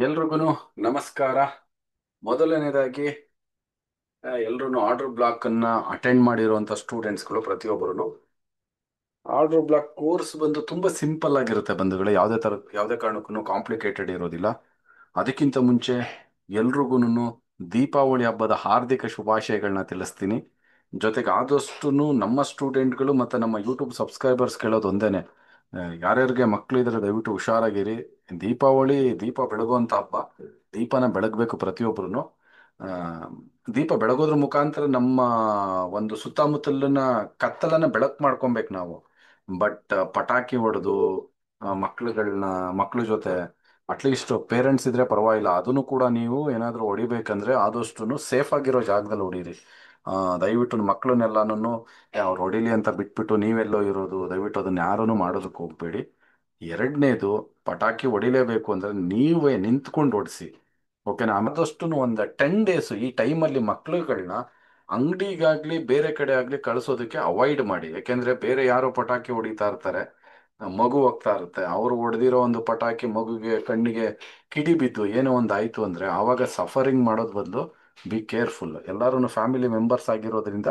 ಎಲ್ರಿಗೂ ನಮಸ್ಕಾರ. ಮೊದಲನೇದಾಗಿ ಎಲ್ರೂ ಆರ್ಡರ್ ಬ್ಲಾಕ್ ಅನ್ನ ಅಟೆಂಡ್ ಮಾಡಿರುವಂತ ಸ್ಟೂಡೆಂಟ್ಸ್ಗಳು ಪ್ರತಿಯೊಬ್ಬರು ಆರ್ಡರ್ ಬ್ಲಾಕ್ ಕೋರ್ಸ್ ಬಂದು ತುಂಬಾ ಸಿಂಪಲ್ ಆಗಿರುತ್ತೆ ಬಂಧುಗಳೇ. ಯಾವುದೇ ಕಾರಣಕ್ಕೂ ಕಾಂಪ್ಲಿಕೇಟೆಡ್ ಇರೋದಿಲ್ಲ. ಅದಕ್ಕಿಂತ ಮುಂಚೆ ಎಲ್ರಿಗೂನು ದೀಪಾವಳಿ ಹಬ್ಬದ ಹಾರ್ದಿಕ ಶುಭಾಶಯಗಳನ್ನ ತಿಳಿಸ್ತೀನಿ. ಜೊತೆಗೆ ಆದಷ್ಟು ನಮ್ಮ ಸ್ಟೂಡೆಂಟ್ಗಳು ಮತ್ತು ನಮ್ಮ ಯೂಟ್ಯೂಬ್ ಸಬ್ಸ್ಕ್ರೈಬರ್ಸ್ ಕೇಳೋದು ಒಂದೇನೆ, ಯಾರ್ಯಾರಿಗೆ ಮಕ್ಕಳು ಇದ್ರೆ ದಯವಿಟ್ಟು ಹುಷಾರಾಗಿರಿ. ದೀಪ ಬೆಳಗುವಂತ ಹಬ್ಬ. ದೀಪನ ಬೆಳಗಬೇಕು ಪ್ರತಿಯೊಬ್ಬರು. ದೀಪ ಬೆಳಗೋದ್ರ ಮುಖಾಂತರ ನಮ್ಮ ಒಂದು ಸುತ್ತಮುತ್ತಲಿನ ಕತ್ತಲನ್ನ ಬೆಳಕು ಮಾಡ್ಕೊಬೇಕು ನಾವು. ಬಟ್ ಪಟಾಕಿ ಹೊಡೆದು ಮಕ್ಳುಗಳನ್ನ ಮಕ್ಳ ಜೊತೆ ಅಟ್ಲೀಸ್ಟ್ ಪೇರೆಂಟ್ಸ್ ಇದ್ರೆ ಪರವಾಗಿಲ್ಲ, ಅದನ್ನು ಕೂಡ ನೀವು ಏನಾದರೂ ಹೊಡಿಬೇಕಂದ್ರೆ ಆದಷ್ಟು ಸೇಫ್ ಆಗಿರೋ ಜಾಗದಲ್ಲಿ ಹೊಡೀರಿ. ದಯವಿಟ್ಟು ಮಕ್ಕಳನ್ನೆಲ್ಲಾನು ಅವ್ರು ಹೊಡಿಲಿ ಅಂತ ಬಿಟ್ಬಿಟ್ಟು ನೀವೆಲ್ಲೋ ಇರೋದು, ದಯವಿಟ್ಟು ಅದನ್ನ ಯಾರನ್ನು ಮಾಡೋದಕ್ಕೆ ಹೋಗ್ಬೇಡಿ. ಎರಡನೇದು, ಪಟಾಕಿ ಹೊಡಿಲೇಬೇಕು ಅಂದ್ರೆ ನೀವೇ ನಿಂತ್ಕೊಂಡು ಹೊಡಿಸಿ. ಓಕೆನಾ? ಆದಷ್ಟು ಒಂದು 10 ಡೇಸ್ ಈ ಟೈಮಲ್ಲಿ ಮಕ್ಳುಗಳನ್ನ ಅಂಗಡಿಗಾಗ್ಲಿ ಬೇರೆ ಕಡೆ ಆಗ್ಲಿ ಕಳಿಸೋದಕ್ಕೆ ಅವಾಯ್ಡ್ ಮಾಡಿ. ಯಾಕೆಂದ್ರೆ ಬೇರೆ ಯಾರೋ ಪಟಾಕಿ ಹೊಡಿತಾ ಇರ್ತಾರೆ, ಮಗು ಹೋಗ್ತಾ ಇರುತ್ತೆ, ಅವ್ರು ಹೊಡೆದಿರೋ ಒಂದು ಪಟಾಕಿ ಮಗುಗೆ ಕಣ್ಣಿಗೆ ಕಿಡಿ ಬಿದ್ದು ಏನೋ ಒಂದು ಆಯ್ತು ಅಂದ್ರೆ ಆವಾಗ ಸಫರಿಂಗ್ ಮಾಡೋದ್ ಬದಲು ಬಿ ಕೇರ್ಫುಲ್. ಎಲ್ಲರೂ ಫ್ಯಾಮಿಲಿ ಮೆಂಬರ್ಸ್ ಆಗಿರೋದ್ರಿಂದ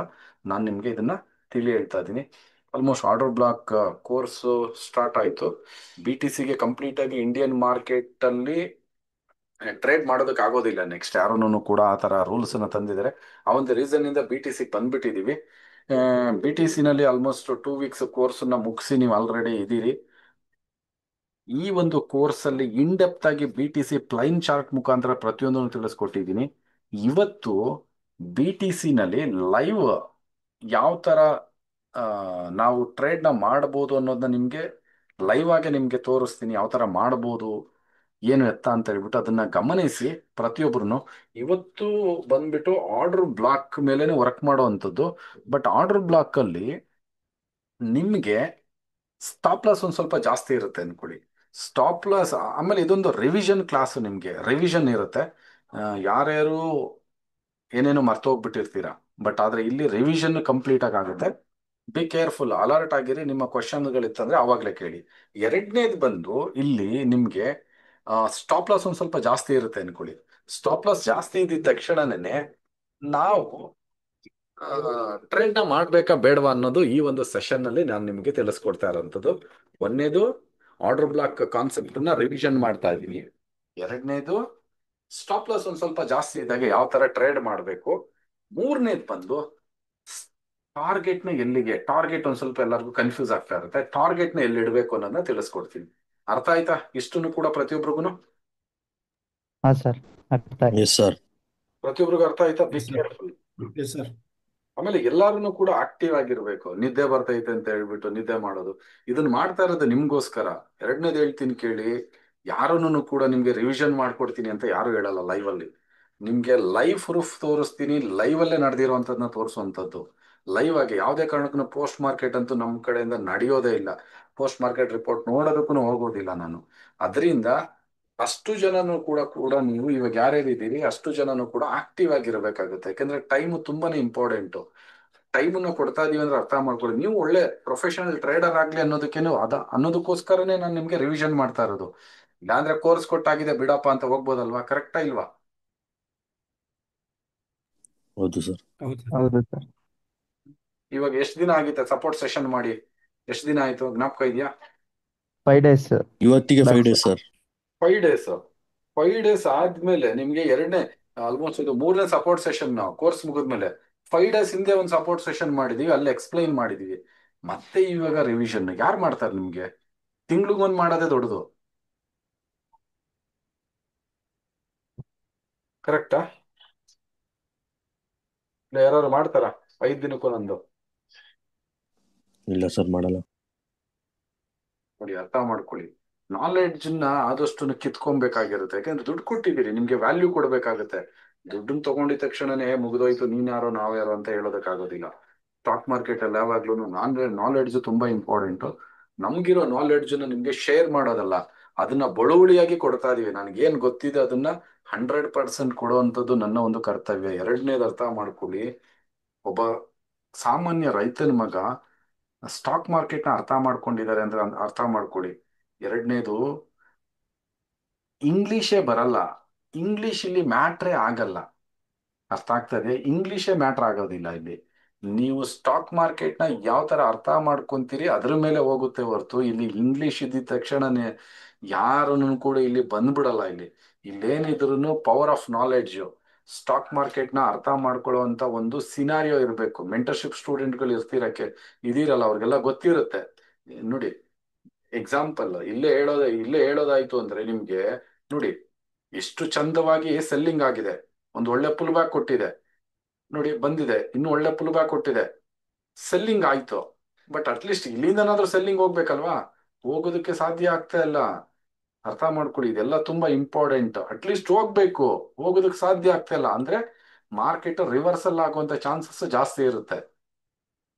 ನಾನು ನಿಮ್ಗೆ ಇದನ್ನ ತಿಳಿ ಹೇಳ್ತಾ ಇದ್ದೀನಿ. Almost order block course start ಆಯ್ತು. BTCಗೆ ಕಂಪ್ಲೀಟ್ ಆಗಿ ಇಂಡಿಯನ್ ಮಾರ್ಕೆಟ್ ಅಲ್ಲಿ ಟ್ರೇಡ್ ಮಾಡೋದಕ್ಕೆ ಆಗೋದಿಲ್ಲ. ನೆಕ್ಸ್ಟ್ ಯಾರೂನು ಕೂಡ ಆ ತರ ರೂಲ್ಸ್ ಅನ್ನ ತಂದಿದ್ದಾರೆ. ಆ ಒಂದು ರೀಸನ್ ಇಂದ BTC ಬಂದ್ಬಿಟ್ಟಿದೀವಿ. BTC ನಲ್ಲಿ ಆಲ್ಮೋಸ್ಟ್ 2 ವೀಕ್ಸ್ ಕೋರ್ಸ್ ನ ಮುಗಿಸಿ ನೀವು ಆಲ್ರೆಡಿ ಇದೀರಿ. ಈ ಒಂದು ಕೋರ್ಸ್ ಅಲ್ಲಿ ಇನ್ ಡೆಪ್ತ್ ಆಗಿ BTC ಪ್ಲೈನ್ ಚಾರ್ಟ್ ಮುಖಾಂತರ ಪ್ರತಿಯೊಂದನ್ನು ತಿಳಿಸ್ಕೊಟ್ಟಿದ್ದೀನಿ. ಇವತ್ತು BTC ನಲ್ಲಿ ಲೈವ್ ಯಾವ ತರ ಆ, ನಾವು ಟ್ರೇಡ್ ನ ಮಾಡಬಹುದು ಅನ್ನೋದನ್ನ ನಿಮ್ಗೆ ಲೈವ್ ಆಗಿ ನಿಮ್ಗೆ ತೋರಿಸ್ತೀನಿ. ಯಾವ ತರ ಮಾಡಬಹುದು ಏನು ಎತ್ತ ಅಂತ ಹೇಳ್ಬಿಟ್ಟು ಅದನ್ನ ಗಮನಿಸಿ ಪ್ರತಿಯೊಬ್ಬರು. ಇವತ್ತು ಬಂದ್ಬಿಟ್ಟು ಆರ್ಡರ್ ಬ್ಲಾಕ್ ಮೇಲೆನೆ ವರ್ಕ್ ಮಾಡುವಂಥದ್ದು. ಬಟ್ ಆರ್ಡರ್ ಬ್ಲಾಕ್ ಅಲ್ಲಿ ನಿಮ್ಗೆ ಸ್ಟಾಪ್ ಲಾಸ್ ಒಂದ್ ಸ್ವಲ್ಪ ಜಾಸ್ತಿ ಇರುತ್ತೆ ಅನ್ಕೊಳ್ಳಿ. ಸ್ಟಾಪ್ ಲಾಸ್ ಆಮೇಲೆ ಇದೊಂದು ರಿವಿಷನ್ ಕ್ಲಾಸ್, ನಿಮ್ಗೆ ರಿವಿಷನ್ ಇರುತ್ತೆ. ಯಾರ್ಯಾರು ಏನೇನೋ ಮರ್ತೋಗ್ಬಿಟ್ಟಿರ್ತೀರಾ, ಬಟ್ ಆದ್ರೆ ಇಲ್ಲಿ ರಿವಿಷನ್ ಕಂಪ್ಲೀಟ್ ಆಗಿ ಆಗುತ್ತೆ. ಬಿ ಕೇರ್ಫುಲ್, ಅಲರ್ಟ್ ಆಗಿರಿ. ನಿಮ್ಮ ಕ್ವಶನ್ಗಳಿತ್ತಂದ್ರೆ ಅವಾಗ್ಲೇ ಕೇಳಿ. ಎರಡನೇದು ಬಂದು ಇಲ್ಲಿ ನಿಮ್ಗೆ ಸ್ಟಾಪ್ ಲಾಸ್ ಒಂದ್ ಸ್ವಲ್ಪ ಜಾಸ್ತಿ ಇರುತ್ತೆ ಅನ್ಕೊಳ್ಳಿ. ಸ್ಟಾಪ್ ಲಾಸ್ ಜಾಸ್ತಿ ಇದ್ದಿದ ತಕ್ಷಣನೇ ನಾವು ಟ್ರೇಡ್ ನ ಮಾಡ್ಬೇಕಾ ಬೇಡವಾ ಅನ್ನೋದು ಈ ಒಂದು ಸೆಷನ್ ನಲ್ಲಿ ನಾನು ನಿಮಗೆ ತಿಳಿಸ್ಕೊಡ್ತಾ ಇರೋಂಥದ್ದು. ಒಂದನೇದು, ಆರ್ಡರ್ ಬ್ಲಾಕ್ ಕಾನ್ಸೆಪ್ಟ್ ನ ರಿವಿಷನ್ ಮಾಡ್ತಾ ಇದೀನಿ. ಎರಡನೇದು, ಸ್ಟಾಪ್ ಲಾಸ್ ಒಂದ್ ಸ್ವಲ್ಪ ಜಾಸ್ತಿ ಇದ್ದಾಗ ಯಾವ ತರ ಟ್ರೇಡ್ ಮಾಡಬೇಕು. ಮೂರನೇದು ಬಂದು ಟಾರ್ಗೆಟ್ ಒಂದ್ ಸ್ವಲ್ಪ ಎಲ್ಲರಿಗೂ ಕನ್ಫ್ಯೂಸ್ ಆಗ್ತಾ ಇರುತ್ತೆ. ಟಾರ್ಗೆಟ್ ನ ಎಲ್ಲಿ ಇಡಬೇಕು ಅನ್ನೋದನ್ನ ತಿಳಿಸ್ಕೊಡ್ತೀನಿ. ಅರ್ಥ ಆಯ್ತಾ ಇಷ್ಟನ್ನು ಕೂಡ ಪ್ರತಿಯೊಬ್ಬರಿಗೂ? ಹಾ ಸರ್, ಅರ್ಥ ಆಯ್ತು. Yes sir. ಪ್ರತಿಯೊಬ್ಬರಿಗೂ ಅರ್ಥ ಆಯ್ತಾ? B yes sir. Careful. Yes sir. ಆಮೇಲೆ ಎಲ್ಲಾರು ಕೂಡ ಆಕ್ಟಿವ್ ಆಗಿರ್ಬೇಕು. ನಿದ್ದೆ ಬರ್ತೈತೆ ಅಂತ ಹೇಳ್ಬಿಟ್ಟು ನಿದ್ದೆ ಮಾಡೋದು, ಇದನ್ನ ಮಾಡ್ತಾ ಇರೋದು ನಿಮ್ಗೋಸ್ಕರ. ಎರಡನೇದು ಹೇಳ್ತೀನಿ ಕೇಳಿ, ಯಾರನ್ನು ಕೂಡ ನಿಮ್ಗೆ ರಿವಿಷನ್ ಮಾಡ್ಕೊಡ್ತೀನಿ ಅಂತ ಯಾರು ಹೇಳಲ್ಲ. ಲೈವ್ ಅಲ್ಲಿ ನಿಮ್ಗೆ ಲೈವ್ ಪ್ರೂಫ್ ತೋರಿಸ್ತೀನಿ. ಲೈವ್ ಅಲ್ಲೇ ನಡೆದಿರುವಂತದನ್ನ ತೋರಿಸುವಂತದ್ದು ಲೈವ್ ಆಗಿ. ಯಾವುದೇ ಕಾರಣಕ್ಕೂ ಪೋಸ್ಟ್ ಮಾರ್ಕೆಟ್ ಅಂತೂ ನಮ್ಮ ಕಡೆಯಿಂದ ನಡೆಯೋದೇ ಇಲ್ಲ. ಪೋಸ್ಟ್ ಮಾರ್ಕೆಟ್ ರಿಪೋರ್ಟ್ ನೋಡೋದಕ್ಕೂ ಹೋಗೋದಿಲ್ಲ ನಾನು. ಅದರಿಂದ ಅಷ್ಟು ಜನನು ಕೂಡ ನೀವು ಇವಾಗ ಯಾರ್ಯಾರು ಇದ್ದೀರಿ ಅಷ್ಟು ಜನನು ಕೂಡ ಆಕ್ಟಿವ್ ಆಗಿರ್ಬೇಕಾಗುತ್ತೆ. ಯಾಕಂದ್ರೆ ಟೈಮ್ ತುಂಬಾನೇ ಇಂಪಾರ್ಟೆಂಟ್. ಟೈಮನ್ನ ಕೊಡ್ತಾ ಇದೀವಿ ಅಂದ್ರೆ ಅರ್ಥ ಮಾಡ್ಕೊಳ್ಳಿ. ನೀವು ಒಳ್ಳೆ ಪ್ರೊಫೆಷನಲ್ ಟ್ರೇಡರ್ ಆಗ್ಲಿ ಅನ್ನೋದಕ್ಕೇನು ಅನ್ನೋದಕ್ಕೋಸ್ಕರನೇ ನಾನು ನಿಮ್ಗೆ ರಿವಿಷನ್ ಮಾಡ್ತಾ ಇರೋದು. ಇಲ್ಲಾಂದ್ರೆ ಕೋರ್ಸ್ ಕೊಟ್ಟಾಗಿದೆ ಬಿಡಪ್ಪ ಅಂತ ಹೋಗ್ಬೋದಲ್ವಾ? ಕರೆಕ್ಟಾ ಇಲ್ವಾ? ಹೌದು ಸರ್. ಹೌದು. ಹೌದು ಸರ್. ಇವಾಗ ಎಷ್ಟು ದಿನ ಆಗಿತ್ತೆ ಸಪೋರ್ಟ್ ಸೆಷನ್ ಮಾಡಿ? ಎಷ್ಟು ದಿನ ಆಯ್ತು ಜ್ಞಾಪಕ ಇದೆಯಾ? 5 days ಇವತ್ತಿಗೆ back 5 days sir. Sir. 5 days. 5 days ಆದ್ಮೇಲೆ ನಿಮ್ಗೆ ಎರಡನೇ, ಆಲ್ಮೋಸ್ಟ್ ಇದು ಮೂರನೇ ಸಪೋರ್ಟ್ ಸೆಷನ್. ನಾವು ಕೋರ್ಸ್ ಮುಗಿದ್ಮೇಲೆ 5 ಡೇಸ್ ಹಿಂದೆ ಒಂದು ಸಪೋರ್ಟ್ ಸೆಷನ್ ಮಾಡಿದೀವಿ, ಅಲ್ಲಿ ಎಕ್ಸ್ಪ್ಲೈನ್ ಮಾಡಿದೀವಿ. ಮತ್ತೆ ಇವಾಗ ರಿವಿಷನ್ ಯಾರು ಮಾಡ್ತಾರೆ ನಿಮ್ಗೆ? ತಿಂಗ್ಳಿಗೊಂದು ಮಾಡೋದೇ ದೊಡ್ಡದು. ಕರೆಕ್ಟಾ? ಇಲ್ಲ ಯಾರು ಮಾಡ್ತಾರಾ 5 ದಿನಕ್ಕೊಂದೊಂದು? ಇಲ್ಲ ಸರ್, ಮಾಡಲ್ಲ. ನೋಡಿ, ಅರ್ಥ ಮಾಡ್ಕೊಳ್ಳಿ. ನಾಲೆಡ್ಜ್ ನ ಆದಷ್ಟು ಕಿತ್ಕೊಬೇಕಾಗಿರುತ್ತೆ. ಯಾಕಂದ್ರೆ ದುಡ್ಡು ಕೊಟ್ಟಿದ್ದೀರಿ, ನಿಮ್ಗೆ ವ್ಯಾಲ್ಯೂ ಕೊಡ್ಬೇಕಾಗತ್ತೆ. ದುಡ್ಡನ್ನ ತಗೊಂಡಿದ ತಕ್ಷಣನೇ ಮುಗಿದೋಯ್ತು ನೀನ್ ಯಾರೋ ನಾವ್ ಯಾರೋ ಅಂತ ಹೇಳೋದಕ್ಕಾಗೋದಿಲ್ಲ. ಸ್ಟಾಕ್ ಮಾರ್ಕೆಟ್ ಅಲ್ಲಿ ಯಾವಾಗ್ಲೂ ನಾಲೆಡ್ಜ್ ತುಂಬಾ ಇಂಪಾರ್ಟೆಂಟ್. ನಮ್ಗಿರೋ ನಾಲೆಡ್ಜ್ ನಿಮ್ಗೆ ಶೇರ್ ಮಾಡೋದಲ್ಲ, ಅದನ್ನ ಬಳುವಳಿಯಾಗಿ ಕೊಡ್ತಾ ಇದೀವಿ. ನನ್ಗೆ ಏನ್ ಗೊತ್ತಿದೆ ಅದನ್ನ 100% ಕೊಡುವಂಥದ್ದು ನನ್ನ ಒಂದು ಕರ್ತವ್ಯ. ಎರಡನೇದು ಅರ್ಥ ಮಾಡ್ಕೊಳ್ಳಿ, ಒಬ್ಬ ಸಾಮಾನ್ಯ ರೈತನ ಮಗ ಸ್ಟಾಕ್ ಮಾರ್ಕೆಟ್ ನ ಅರ್ಥ ಮಾಡ್ಕೊಂಡಿದ್ದಾರೆ ಅಂದ್ರೆ ಅರ್ಥ ಮಾಡ್ಕೊಳ್ಳಿ. ಎರಡನೇದು, ಇಂಗ್ಲಿಷೇ ಬರಲ್ಲ, ಇಂಗ್ಲಿಷ್ ಇಲ್ಲಿ ಮ್ಯಾಟ್ರೇ ಆಗಲ್ಲ. ಅರ್ಥ ಆಗ್ತದೆ, ಇಂಗ್ಲಿಷೇ ಮ್ಯಾಟ್ರ್ ಆಗೋದಿಲ್ಲ ಇಲ್ಲಿ. ನೀವು ಸ್ಟಾಕ್ ಮಾರ್ಕೆಟ್ನ ಯಾವ ತರ ಅರ್ಥ ಮಾಡ್ಕೊಂತೀರಿ ಅದ್ರ ಮೇಲೆ ಹೋಗುತ್ತೆ ಹೊರತು ಇಲ್ಲಿ ಇಂಗ್ಲಿಷ್ ಇದ್ದಿದ ತಕ್ಷಣನೇ ಯಾರನ್ನು ಕೂಡ ಇಲ್ಲಿ ಬಂದ್ಬಿಡಲ್ಲ. ಇಲ್ಲೇನಿದ್ರು ಪವರ್ ಆಫ್ ನಾಲೆಡ್ಜ್, ಸ್ಟಾಕ್ ಮಾರ್ಕೆಟ್ನ ಅರ್ಥ ಮಾಡ್ಕೊಳ್ಳುವಂತ ಒಂದು ಸಿನಾರಿಯೋ ಇರಬೇಕು. ಮೆಂಟರ್ಶಿಪ್ ಸ್ಟೂಡೆಂಟ್ಗಳು ಇದೀರಲ್ಲ, ಅವ್ರಿಗೆಲ್ಲ ಗೊತ್ತಿರುತ್ತೆ. ನೋಡಿ, ಎಕ್ಸಾಂಪಲ್ ಇಲ್ಲೇ ಹೇಳೋದಾಯ್ತು ಅಂದ್ರೆ ನಿಮ್ಗೆ, ನೋಡಿ ಎಷ್ಟು ಚಂದವಾಗಿ ಸೆಲ್ಲಿಂಗ್ ಆಗಿದೆ, ಒಂದು ಒಳ್ಳೆ ಪುಲ್ ಬ್ಯಾಕ್ ಕೊಟ್ಟಿದೆ, ನೋಡಿ ಬಂದಿದೆ, ಇನ್ನು ಒಳ್ಳೆ ಪುಲ್ ಬ್ಯಾಕ್ ಕೊಟ್ಟಿದೆ, ಸೆಲ್ಲಿಂಗ್ ಆಯ್ತು. ಬಟ್ ಅಟ್ಲೀಸ್ಟ್ ಇಲ್ಲಿಂದನಾದ್ರೂ ಸೆಲ್ಲಿಂಗ್ ಹೋಗ್ಬೇಕಲ್ವಾ, ಹೋಗೋದಕ್ಕೆ ಸಾಧ್ಯ ಆಗ್ತಾ ಇಲ್ಲ. ಅರ್ಥ ಮಾಡ್ಕೊಳ್ಳಿ, ಇದೆಲ್ಲ ತುಂಬಾ ಇಂಪಾರ್ಟೆಂಟ್. ಅಟ್ಲೀಸ್ಟ್ ಹೋಗ್ಬೇಕು, ಹೋಗೋದಕ್ಕೆ ಸಾಧ್ಯ ಆಗ್ತಾ ಇಲ್ಲ ಅಂದ್ರೆ ಮಾರ್ಕೆಟ್ ರಿವರ್ಸಲ್ ಆಗುವಂತ ಚಾನ್ಸಸ್ ಜಾಸ್ತಿ ಇರುತ್ತೆ.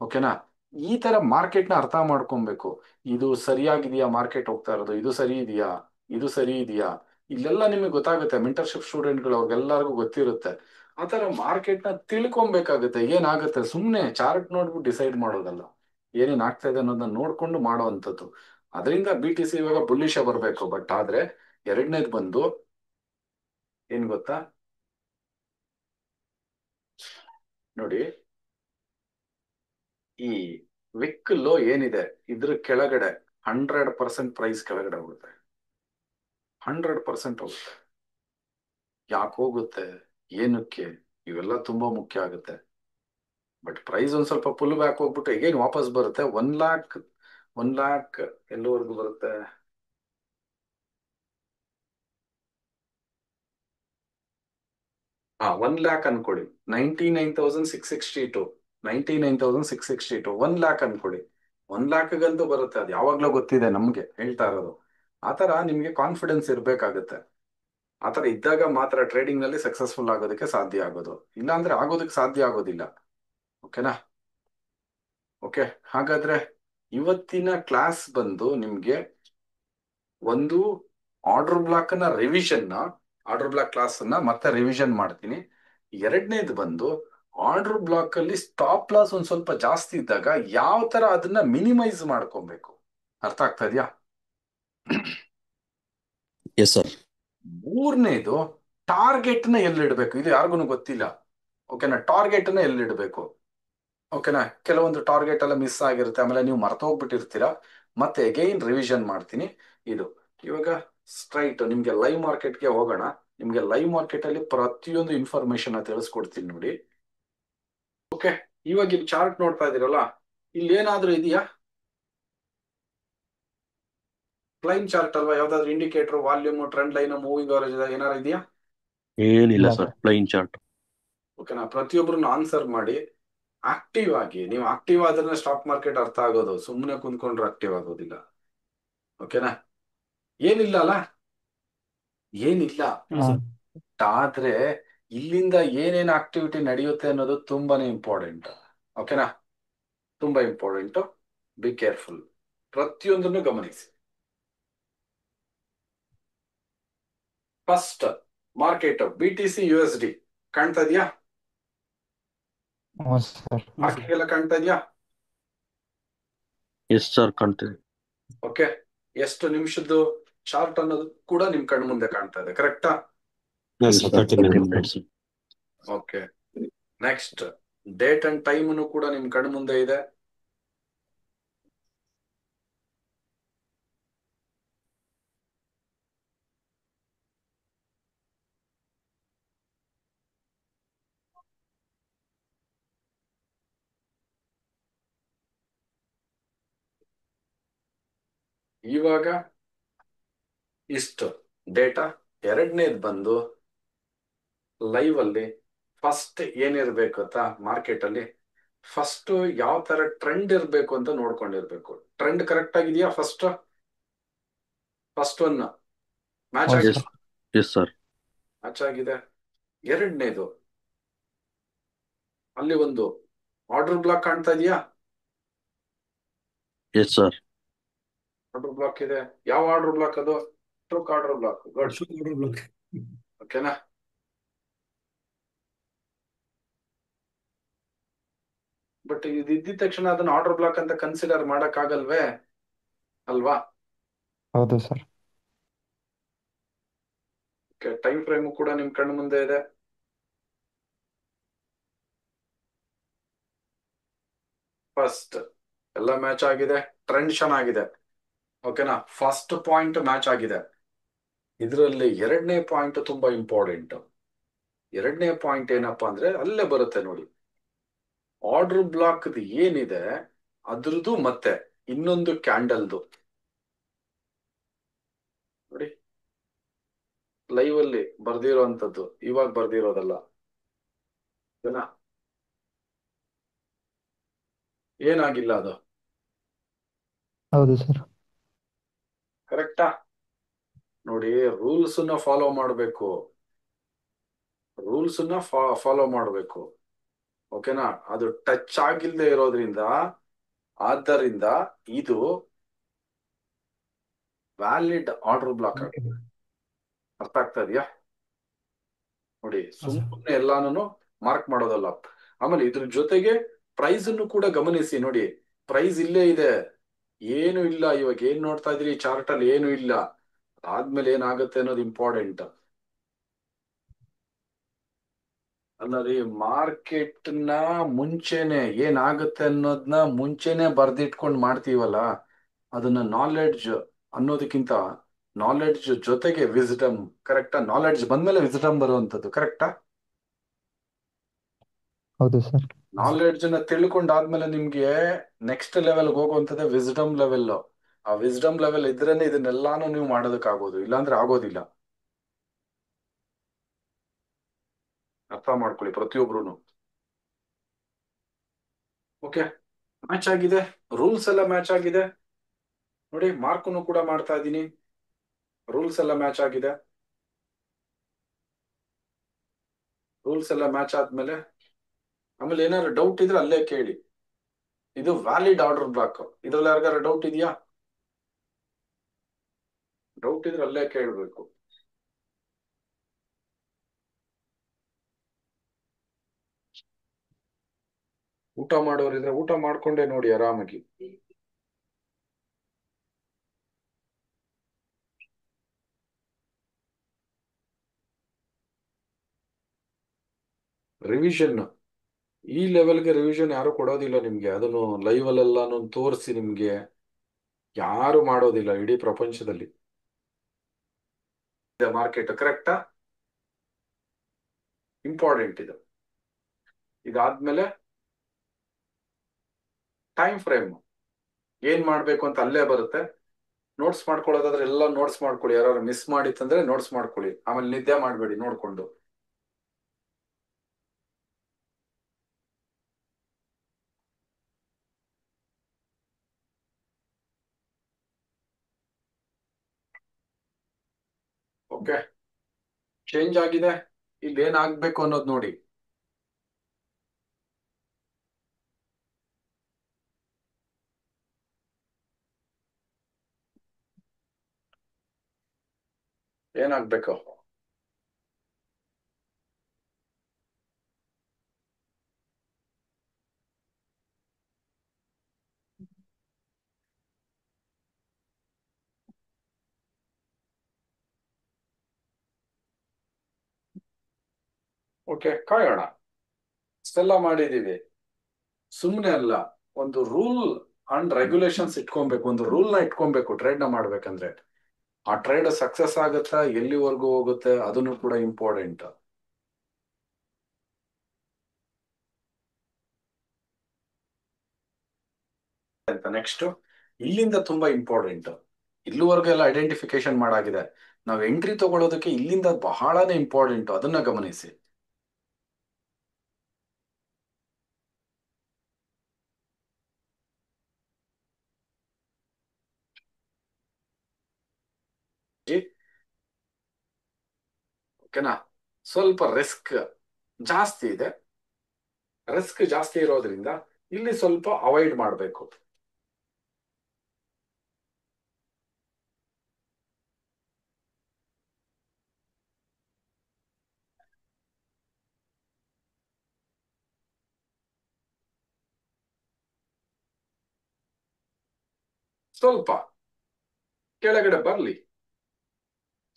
ಓಕೆನಾ? ಈ ತರ ಮಾರ್ಕೆಟ್ನ ಅರ್ಥ ಮಾಡ್ಕೊಬೇಕು. ಇದು ಸರಿಯಾಗಿದೆಯಾ ಮಾರ್ಕೆಟ್ ಹೋಗ್ತಾ ಇರೋದು, ಇದು ಸರಿ ಇದೆಯಾ, ಇದು ಸರಿ ಇದೆಯಾ, ಇಲ್ಲೆಲ್ಲ ನಿಮಗೆ ಗೊತ್ತಾಗುತ್ತೆ. ಮೆಂಟರ್ಶಿಪ್ ಸ್ಟೂಡೆಂಟ್ಗಳು ಅವ್ರಿಗೆಲ್ಲರಿಗೂ ಗೊತ್ತಿರುತ್ತೆ. ಆ ತರ ಮಾರ್ಕೆಟ್ನ ತಿಳ್ಕೊಬೇಕಾಗುತ್ತೆ. ಏನಾಗುತ್ತೆ, ಸುಮ್ಮನೆ ಚಾರ್ಟ್ ನೋಡ್ಬಿಟ್ಟು ಡಿಸೈಡ್ ಮಾಡೋದಲ್ಲ, ಏನೇನ್ ಆಗ್ತಾ ಇದೆ ಅನ್ನೋದನ್ನ ನೋಡ್ಕೊಂಡು ಮಾಡುವಂಥದ್ದು. ಅದರಿಂದ BTC ಇವಾಗ ಬುಲ್ಲಿಶ ಬರಬೇಕು. ಬಟ್ ಆದ್ರೆ ಎರಡನೇದು ಬಂದು ಏನ್ ಗೊತ್ತಾ, ನೋಡಿ ಈ ವಿಕ್ ಲೋ ಏನಿದೆ ಇದ್ರ ಕೆಳಗಡೆ 100% ಪ್ರೈಸ್ ಕೆಳಗಡೆ ಹೋಗುತ್ತೆ, 100% ಹೋಗುತ್ತೆ. ಯಾಕೆ ಹೋಗುತ್ತೆ, ಏನಕ್ಕೆ, ಇವೆಲ್ಲ ತುಂಬಾ ಮುಖ್ಯ ಆಗುತ್ತೆ. ಬಟ್ ಪ್ರೈಸ್ ಒಂದ್ ಸ್ವಲ್ಪ ಪುಲ್ ಬ್ಯಾಕ್ ಹೋಗ್ಬಿಟ್ಟು ಹೇಗೇನು ವಾಪಸ್ ಬರುತ್ತೆ. 1 ಲ್ಯಾಕ್, 1 ಲ್ಯಾಕ್ ಎಲ್ಲವರೆಗೂ ಬರುತ್ತೆ, ಹಾ 1 ಲ್ಯಾಕ್ ಅನ್ಕೊಡಿ. 99,662, 99,662, 1 ಲ್ಯಾಕ್ ಅನ್ಕೊಡಿ. 1 ಲ್ಯಾಕ್ಗಂತೂ ಬರುತ್ತೆ, ಅದು ಯಾವಾಗ್ಲೂ ಗೊತ್ತಿದೆ ನಮ್ಗೆ, ಹೇಳ್ತಾ ಇರೋದು. ಆತರ ನಿಮ್ಗೆ ಕಾನ್ಫಿಡೆನ್ಸ್ ಇರ್ಬೇಕಾಗತ್ತೆ. ಆತರ ಇದ್ದಾಗ ಮಾತ್ರ ಟ್ರೇಡಿಂಗ್ ನಲ್ಲಿ ಸಕ್ಸಸ್ಫುಲ್ ಆಗೋದಕ್ಕೆ ಸಾಧ್ಯ ಆಗೋದು, ಇಲ್ಲಾಂದ್ರೆ ಆಗೋದಕ್ಕೆ ಸಾಧ್ಯ ಆಗೋದಿಲ್ಲ. ಓಕೆನಾ? ಓಕೆ, ಹಾಗಾದ್ರೆ ಇವತ್ತಿನ ಕ್ಲಾಸ್ ಬಂದು ನಿಮ್ಗೆ ಒಂದು ಆರ್ಡರ್ ಬ್ಲಾಕ್ ನ ರಿವಿಷನ್, ಆರ್ಡರ್ ಬ್ಲಾಕ್ ಕ್ಲಾಸ್ ಅನ್ನ ಮತ್ತೆ ರಿವಿಷನ್ ಮಾಡ್ತೀನಿ. ಎರಡನೇದು ಬಂದು ಆರ್ಡರ್ ಬ್ಲಾಕ್ ಅಲ್ಲಿ ಸ್ಟಾಪ್ ಲಾಸ್ ಒಂದ್ ಸ್ವಲ್ಪ ಜಾಸ್ತಿ ಇದ್ದಾಗ ಯಾವ ತರ ಅದನ್ನ ಮಿನಿಮೈಸ್ ಮಾಡ್ಕೊಬೇಕು. ಅರ್ಥ ಆಗ್ತಾ ಇದೆಯಾ? Yes sir. ಮೂರನೇದು ಟಾರ್ಗೆಟ್ ನ ಎಲ್ಲಿಡ್ಬೇಕು, ಇದು ಯಾರಿಗೂ ಗೊತ್ತಿಲ್ಲ. ಓಕೆನಾ? ಟಾರ್ಗೆಟ್ ನ ಎಲ್ಲಿಡ್ಬೇಕು. ಓಕೆನಾ? ಕೆಲವೊಂದು ಟಾರ್ಗೆಟ್ ಎಲ್ಲ ಮಿಸ್ ಆಗಿರುತ್ತೆ, ಆಮೇಲೆ ನೀವು ಮರ್ತೋಗ್ಬಿಟ್ಟಿರ್ತೀರಾ. ಮತ್ತೆ ಅಗೈನ್ ರಿವಿಷನ್ ಮಾಡ್ತೀನಿ. ಇದು ಇವಾಗ ಸ್ಟ್ರೈಟ್ ನಿಮ್ಗೆ ಲೈವ್ ಮಾರ್ಕೆಟ್ಗೆ ಹೋಗೋಣ. ನಿಮ್ಗೆ ಲೈವ್ ಮಾರ್ಕೆಟ್ ಅಲ್ಲಿ ಪ್ರತಿಯೊಂದು ಇನ್ಫಾರ್ಮೇಶನ್ ತಿಳಿಸ್ಕೊಡ್ತೀನಿ ನೋಡಿ. ಓಕೆ, ಇವಾಗ ಇಲ್ಲಿ ಚಾರ್ಟ್ ನೋಡ್ತಾ ಇದೀರಲ್ಲ, ಇಲ್ಲಿ ಏನಾದ್ರೂ ಇದೆಯಾ? ಪ್ಲೈನ್ ಚಾರ್ಟ್ ಅಲ್ವಾ, ಯಾವ್ದಾದ್ರು indicator, volume, trend line, moving average ಏನಾರು ಇದೆಯಾ? ಏನಿಲ್ಲ ಇಲ್ಲ ಸರ್, ಸರ್. Plain chart. ಓಕೆನಾ? ಪ್ರತಿಯೊಬ್ಬರನ್ನ ಆನ್ಸರ್ ಮಾಡಿ. ಆಕ್ಟಿವ್ ಆಗಿ, ನೀವು ಆಕ್ಟಿವ್ ಆದ್ರೆ ಸ್ಟಾಕ್ ಮಾರ್ಕೆಟ್ ಅರ್ಥ ಆಗೋದು, ಸುಮ್ಮನೆ ಕುಂತ್ಕೊಂಡ್ರೆ ಆಕ್ಟಿವ್ ಆಗೋದಿಲ್ಲ. ಓಕೆನಾ? ಏನಿಲ್ಲ ಅಲ್ಲ, ಏನಿಲ್ಲ. ಹಾ ಆದ್ರೆ ಇಲ್ಲಿಂದ ಏನೇನ್ ಆಕ್ಟಿವಿಟಿ ನಡೆಯುತ್ತೆ ಅನ್ನೋದು ತುಂಬಾನೇ ಇಂಪಾರ್ಟೆಂಟ್. ಓಕೆನಾ? ತುಂಬಾ ಇಂಪಾರ್ಟೆಂಟ್. ಬಿ ಕೇರ್ಫುಲ್, ಪ್ರತಿಯೊಂದನ್ನು ಗಮನಿಸಿ. ಫಸ್ಟ್ ಮಾರ್ಕೆಟ್ BTC USD ಕಾಣ್ತಾ ಇದೆಯಾ? ಹ್ಞೂ ಸರ್. ಆಕೆಲ್ಲ ಕಾಣ್ತಾ ಇದೆಯಾ? ಎಸ್ ಸರ್, ಕಾಣ್ತೀವಿ. ಓಕೆ, ಎಷ್ಟು ನಿಮಿಷದ್ದು ಚಾರ್ಟ್ ಅನ್ನೋದು ಕೂಡ ನಿಮ್ ಕಣ್ಣು ಮುಂದೆ ಕಾಣ್ತಾ ಇದೆ, ಕರೆಕ್ಟಾ? Yes, sir, 30 minutes. Okay, next date and time ಕೂಡ ನಿಮ್ ಕಣ್ಣು ಮುಂದೆ ಇದೆ. ಇವಾಗ ಇಷ್ಟು ಡೇಟಾ. ಎರಡನೇದು ಬಂದು ಲೈವ್ ಅಲ್ಲಿ ಫಸ್ಟ್ ಏನಿರ್ಬೇಕು ಗೊತ್ತಾ, ಮಾರ್ಕೆಟ್ ಅಲ್ಲಿ ಫಸ್ಟ್ ಯಾವ ತರ ಟ್ರೆಂಡ್ ಇರ್ಬೇಕು ಅಂತ ನೋಡ್ಕೊಂಡಿರ್ಬೇಕು. ಟ್ರೆಂಡ್ ಕರೆಕ್ಟ್ ಆಗಿದೆಯಾ? ಫಸ್ಟ್ ಒನ್ ಮ್ಯಾಚ್ ಹೌದು ಆಗಿ, yes sir. Yes sir. Match ಆಗಿದೆ. ಎರಡನೇದು ಅಲ್ಲಿ ಒಂದು ಆರ್ಡರ್ ಬ್ಲಾಕ್ ಕಾಣ್ತಾ ಇದೆಯಾ? Yes sir. ಆರ್ಡರ್ ಬ್ಲಾಕ್ ಇದೆ. ಯಾವ ಆರ್ಡರ್ ಬ್ಲಾಕ್ ಅದು? ಟ್ರೂಕ್ ಆರ್ಡರ್ ಬ್ಲಾಕ್. ಗುಡ್. ಓಕೆನಾ? ಬಟ್ ಇದು ಇದ್ದಿದ ತಕ್ಷಣ ಅದನ್ನ ಆರ್ಡರ್ ಬ್ಲಾಕ್ ಅಂತ ಕನ್ಸಿಡರ್ ಮಾಡಕ್ ಆಗಲ್ವೇ, ಅಲ್ವಾ? ಹೌದು ಸರ್. ಟೈಮ್ ಫ್ರೇಮ್ ಕೂಡ ನಿಮ್ ಕಣ್ಣು ಮುಂದೆ ಇದೆ. ಫಸ್ಟ್ ಎಲ್ಲ ಮ್ಯಾಚ್ ಆಗಿದೆ, ಟ್ರೆಂಡ್ ಚೆನ್ನಾಗಿದೆ. ಓಕೆನಾ, ಫಸ್ಟ್ ಪಾಯಿಂಟ್ ಮ್ಯಾಚ್ ಆಗಿದೆ. ಇದರಲ್ಲಿ ಎರಡನೇ ಪಾಯಿಂಟ್ ತುಂಬಾ ಇಂಪಾರ್ಟೆಂಟ್. ಎರಡನೇ ಪಾಯಿಂಟ್ ಏನಪ್ಪಾ ಅಂದ್ರೆ ಅಲ್ಲೇ ಬರುತ್ತೆ ನೋಡಿ, ಆರ್ಡರ್ ಬ್ಲಾಕ್ ಏನಿದೆ ಅದ್ರದ್ದು ಮತ್ತೆ ಇನ್ನೊಂದು ಕ್ಯಾಂಡಲ್ದು ನೋಡಿ, ಲೈವ್ ಅಲ್ಲಿ ಬರ್ದಿರೋಂಥದ್ದು, ಇವಾಗ ಬರ್ದಿರೋದಲ್ಲ. ಓಕೆನಾ, ಏನಾಗಿಲ್ಲ ಅದು, ಹೌದು ಸರ್. ಕರೆಕ್ಟಾ? ನೋಡಿ, ರೂಲ್ಸ್ ನ ಫಾಲೋ ಮಾಡಬೇಕು, ರೂಲ್ಸ್ ನ ಫಾಲೋ ಮಾಡಬೇಕು. ಓಕೆನಾ, ಅದು ಟಚ್ ಆಗಿಲ್ದೆ ಇರೋದ್ರಿಂದ, ಆದ್ದರಿಂದ ಇದು ವ್ಯಾಲಿಡ್ ಆರ್ಡರ್ ಬ್ಲಾಕ್ ಆಗಿದೆ. ಅರ್ಥ ಆಗ್ತಾ ಇದೆಯಾ? ನೋಡಿ, ಸುಮ್ಮನೆ ಎಲ್ಲಾನು ಮಾರ್ಕ್ ಮಾಡೋದಲ್ಲ. ಆಮೇಲೆ ಇದ್ರ ಜೊತೆಗೆ ಪ್ರೈಸ್ ಅನ್ನು ಕೂಡ ಗಮನಿಸಿ. ನೋಡಿ, ಪ್ರೈಸ್ ಇಲ್ಲೇ ಇದೆ, ಏನು ಇಲ್ಲ. ಇವಾಗ ಏನ್ ನೋಡ್ತಾ ಇದ್ರಿ ಚಾರ್ಟ್ ಅಲ್ಲಿ, ಏನು ಇಲ್ಲ. ಆದ್ಮೇಲೆ ಏನಾಗುತ್ತೆ ಅನ್ನೋದು ಇಂಪಾರ್ಟೆಂಟ್ ಅಲ್ಲ ರೀ. ಮಾರ್ಕೆಟ್ ನ ಮುಂಚೆನೆ ಏನಾಗುತ್ತೆ ಅನ್ನೋದನ್ನ ಮುಂಚೆನೆ ಬರ್ದಿಟ್ಕೊಂಡು ಮಾಡ್ತೀವಲ್ಲ, ಅದನ್ನ ನಾಲೆಡ್ಜ್ ಅನ್ನೋದಕ್ಕಿಂತ ನಾಲೆಡ್ಜ್ ಜೊತೆಗೆ ವಿಸ್ಡಮ್. ಕರೆಕ್ಟಾ? ನಾಲೆಡ್ಜ್ ಬಂದ್ಮೇಲೆ ವಿಸ್ಡಮ್ ಬರುವಂತದ್ದು. ಕರೆಕ್ಟಾ? ಹೌದು ಸರ್. ನಾಲೆಡ್ಜ್ ನ ತಿಳ್ಕೊಂಡಾದ್ಮೇಲೆ ನಿಮ್ಗೆ ನೆಕ್ಸ್ಟ್ ಲೆವೆಲ್ ಹೋಗುವಂತದ್ದೇ ವಿಸ್ಡಮ್ ಲೆವೆಲ್. ಆ ವಿಸ್ಡಮ್ ಲೆವೆಲ್ ಇದ್ರೇನೆ ಇದನ್ನೆಲ್ಲಾನು ನೀವು ಮಾಡೋದಕ್ಕಾಗೋದು, ಇಲ್ಲಾಂದ್ರೆ ಆಗೋದಿಲ್ಲ. ಅರ್ಥ ಮಾಡ್ಕೊಳ್ಳಿ ಪ್ರತಿಯೊಬ್ರು. ಓಕೆ, ಮ್ಯಾಚ್ ಆಗಿದೆ, ರೂಲ್ಸ್ ಎಲ್ಲ ಮ್ಯಾಚ್ ಆಗಿದೆ. ನೋಡಿ, ಮಾರ್ಕನ್ನು ಕೂಡ ಮಾಡ್ತಾ ಇದ್ದೀನಿ, ರೂಲ್ಸ್ ಎಲ್ಲ ಮ್ಯಾಚ್ ಆಗಿದೆ. ರೂಲ್ಸ್ ಎಲ್ಲ ಮ್ಯಾಚ್ ಆದ್ಮೇಲೆ ಆಮೇಲೆ ಏನಾದ್ರು ಡೌಟ್ ಇದ್ರೆ ಅಲ್ಲೇ ಕೇಳಿ. ಇದು ವ್ಯಾಲಿಡ್ ಆರ್ಡರ್ ಬ್ಲಾಕ್. ಇದ್ರಲ್ಲಿ ಯಾರಿಗಾರ ಡೌಟ್ ಇದೆಯಾ? ಡೌಟ್ ಇದ್ರೆ ಅಲ್ಲೇ ಕೇಳಬೇಕು. ಊಟ ಮಾಡೋರಿದ್ರೆ ಊಟ ಮಾಡ್ಕೊಂಡೇ ನೋಡಿ ಆರಾಮಾಗಿ. ರಿವಿಷನ್, ಈ ಲೆವೆಲ್ಗೆ ರಿವಿಷನ್ ಯಾರು ಕೊಡೋದಿಲ್ಲ ನಿಮ್ಗೆ. ಅದನ್ನು ಲೈವ್ ಅಲ್ಲೆಲ್ಲಾನು ತೋರಿಸಿ ನಿಮ್ಗೆ ಯಾರು ಮಾಡೋದಿಲ್ಲ ಇಡೀ ಪ್ರಪಂಚದಲ್ಲಿ. ಮಾರ್ಕೆಟ್ ಕರೆಕ್ಟಾ? ಇಂಪಾರ್ಟೆಂಟ್ ಇದು. ಇದಾದ್ಮೇಲೆ ಟೈಮ್ ಫ್ರೇಮ್ ಏನ್ ಮಾಡ್ಬೇಕು ಅಂತ ಅಲ್ಲೇ ಬರುತ್ತೆ. ನೋಟ್ಸ್ ಮಾಡ್ಕೊಳ್ಳೋದಾದ್ರೆ ಎಲ್ಲ ನೋಟ್ಸ್ ಮಾಡ್ಕೊಳ್ಳಿ. ಯಾರು ಮಿಸ್ ಮಾಡಿತ್ತಂದ್ರೆ ನೋಟ್ಸ್ ಮಾಡ್ಕೊಳ್ಳಿ. ಆಮೇಲೆ ನಿದ್ದೆ ಮಾಡಬೇಡಿ ನೋಡ್ಕೊಂಡು. ಓಕೆ, ಚೇಂಜ್ ಆಗಿದೆ. ಇಲ್ಲಿ ಏನಾಗ್ಬೇಕು ಅನ್ನೋದು ನೋಡಿ. ಏನಾಗ್ಬೇಕು? ಓಕೆ, ಕಾಯೋಣ. ಇಷ್ಟೆಲ್ಲ ಮಾಡಿದೀವಿ, ಸುಮ್ಮನೆ ಅಲ್ಲ. ಒಂದು ರೂಲ್ ಅಂಡ್ ರೆಗ್ಯುಲೇಷನ್ಸ್ ಇಟ್ಕೊಬೇಕು, ಒಂದು ರೂಲ್ ನ ಇಟ್ಕೊಬೇಕು ಟ್ರೇಡ್ ನ ಮಾಡ್ಬೇಕಂದ್ರೆ. ಆ ಟ್ರೇಡ್ ಸಕ್ಸಸ್ ಆಗುತ್ತಾ, ಎಲ್ಲಿವರೆಗೂ ಹೋಗುತ್ತೆ, ಅದನ್ನು ಕೂಡ ಇಂಪಾರ್ಟೆಂಟ್ ಅಂತ. ನೆಕ್ಸ್ಟ್, ಇಲ್ಲಿಂದ ತುಂಬಾ ಇಂಪಾರ್ಟೆಂಟ್. ಇಲ್ಲಿವರೆಗೂ ಎಲ್ಲ ಐಡೆಂಟಿಫಿಕೇಶನ್ ಮಾಡಾಗಿದೆ. ನಾವು ಎಂಟ್ರಿ ತಗೊಳ್ಳೋದಕ್ಕೆ ಇಲ್ಲಿಂದ ಬಹಳನೇ ಇಂಪಾರ್ಟೆಂಟ್, ಅದನ್ನ ಗಮನಿಸಿ. ಓಕೆನಾ, ಸ್ವಲ್ಪ ರಿಸ್ಕ್ ಜಾಸ್ತಿ ಇದೆ. ರಿಸ್ಕ್ ಜಾಸ್ತಿ ಇರೋದ್ರಿಂದ ಇಲ್ಲಿ ಸ್ವಲ್ಪ ಅವಾಯ್ಡ್ ಮಾಡಬೇಕು. ಸ್ವಲ್ಪ ಕೆಳಗಡೆ ಬರ್ಲಿ,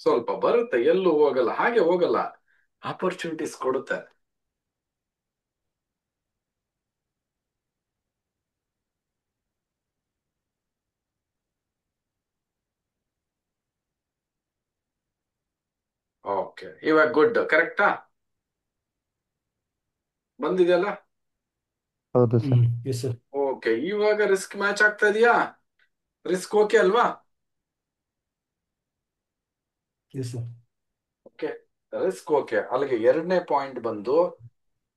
ಸ್ವಲ್ಪ ಬರುತ್ತೆ, ಎಲ್ಲೂ ಹೋಗಲ್ಲ, ಹಾಗೆ ಹೋಗಲ್ಲ, ಆಪರ್ಚುನಿಟೀಸ್ ಕೊಡುತ್ತೆ. ಓಕೆ, ಇವಾಗ ಗುಡ್, ಕರೆಕ್ಟಾ? ಬಂದಿದೆಯಲ್ಲ? ಹೌದು ಸರ್. Yes sir. ಓಕೆ, ಇವಾಗ ರಿಸ್ಕ್ ಮ್ಯಾಚ್ ಆಗ್ತಾ ಇದೆಯಾ? ರಿಸ್ಕ್ ಓಕೆ ಅಲ್ವಾ? Yes sir. Okay, risk okay. ಅಲ್ಲಿಗೆ ಎರಡನೇ ಪಾಯಿಂಟ್ ಬಂದು,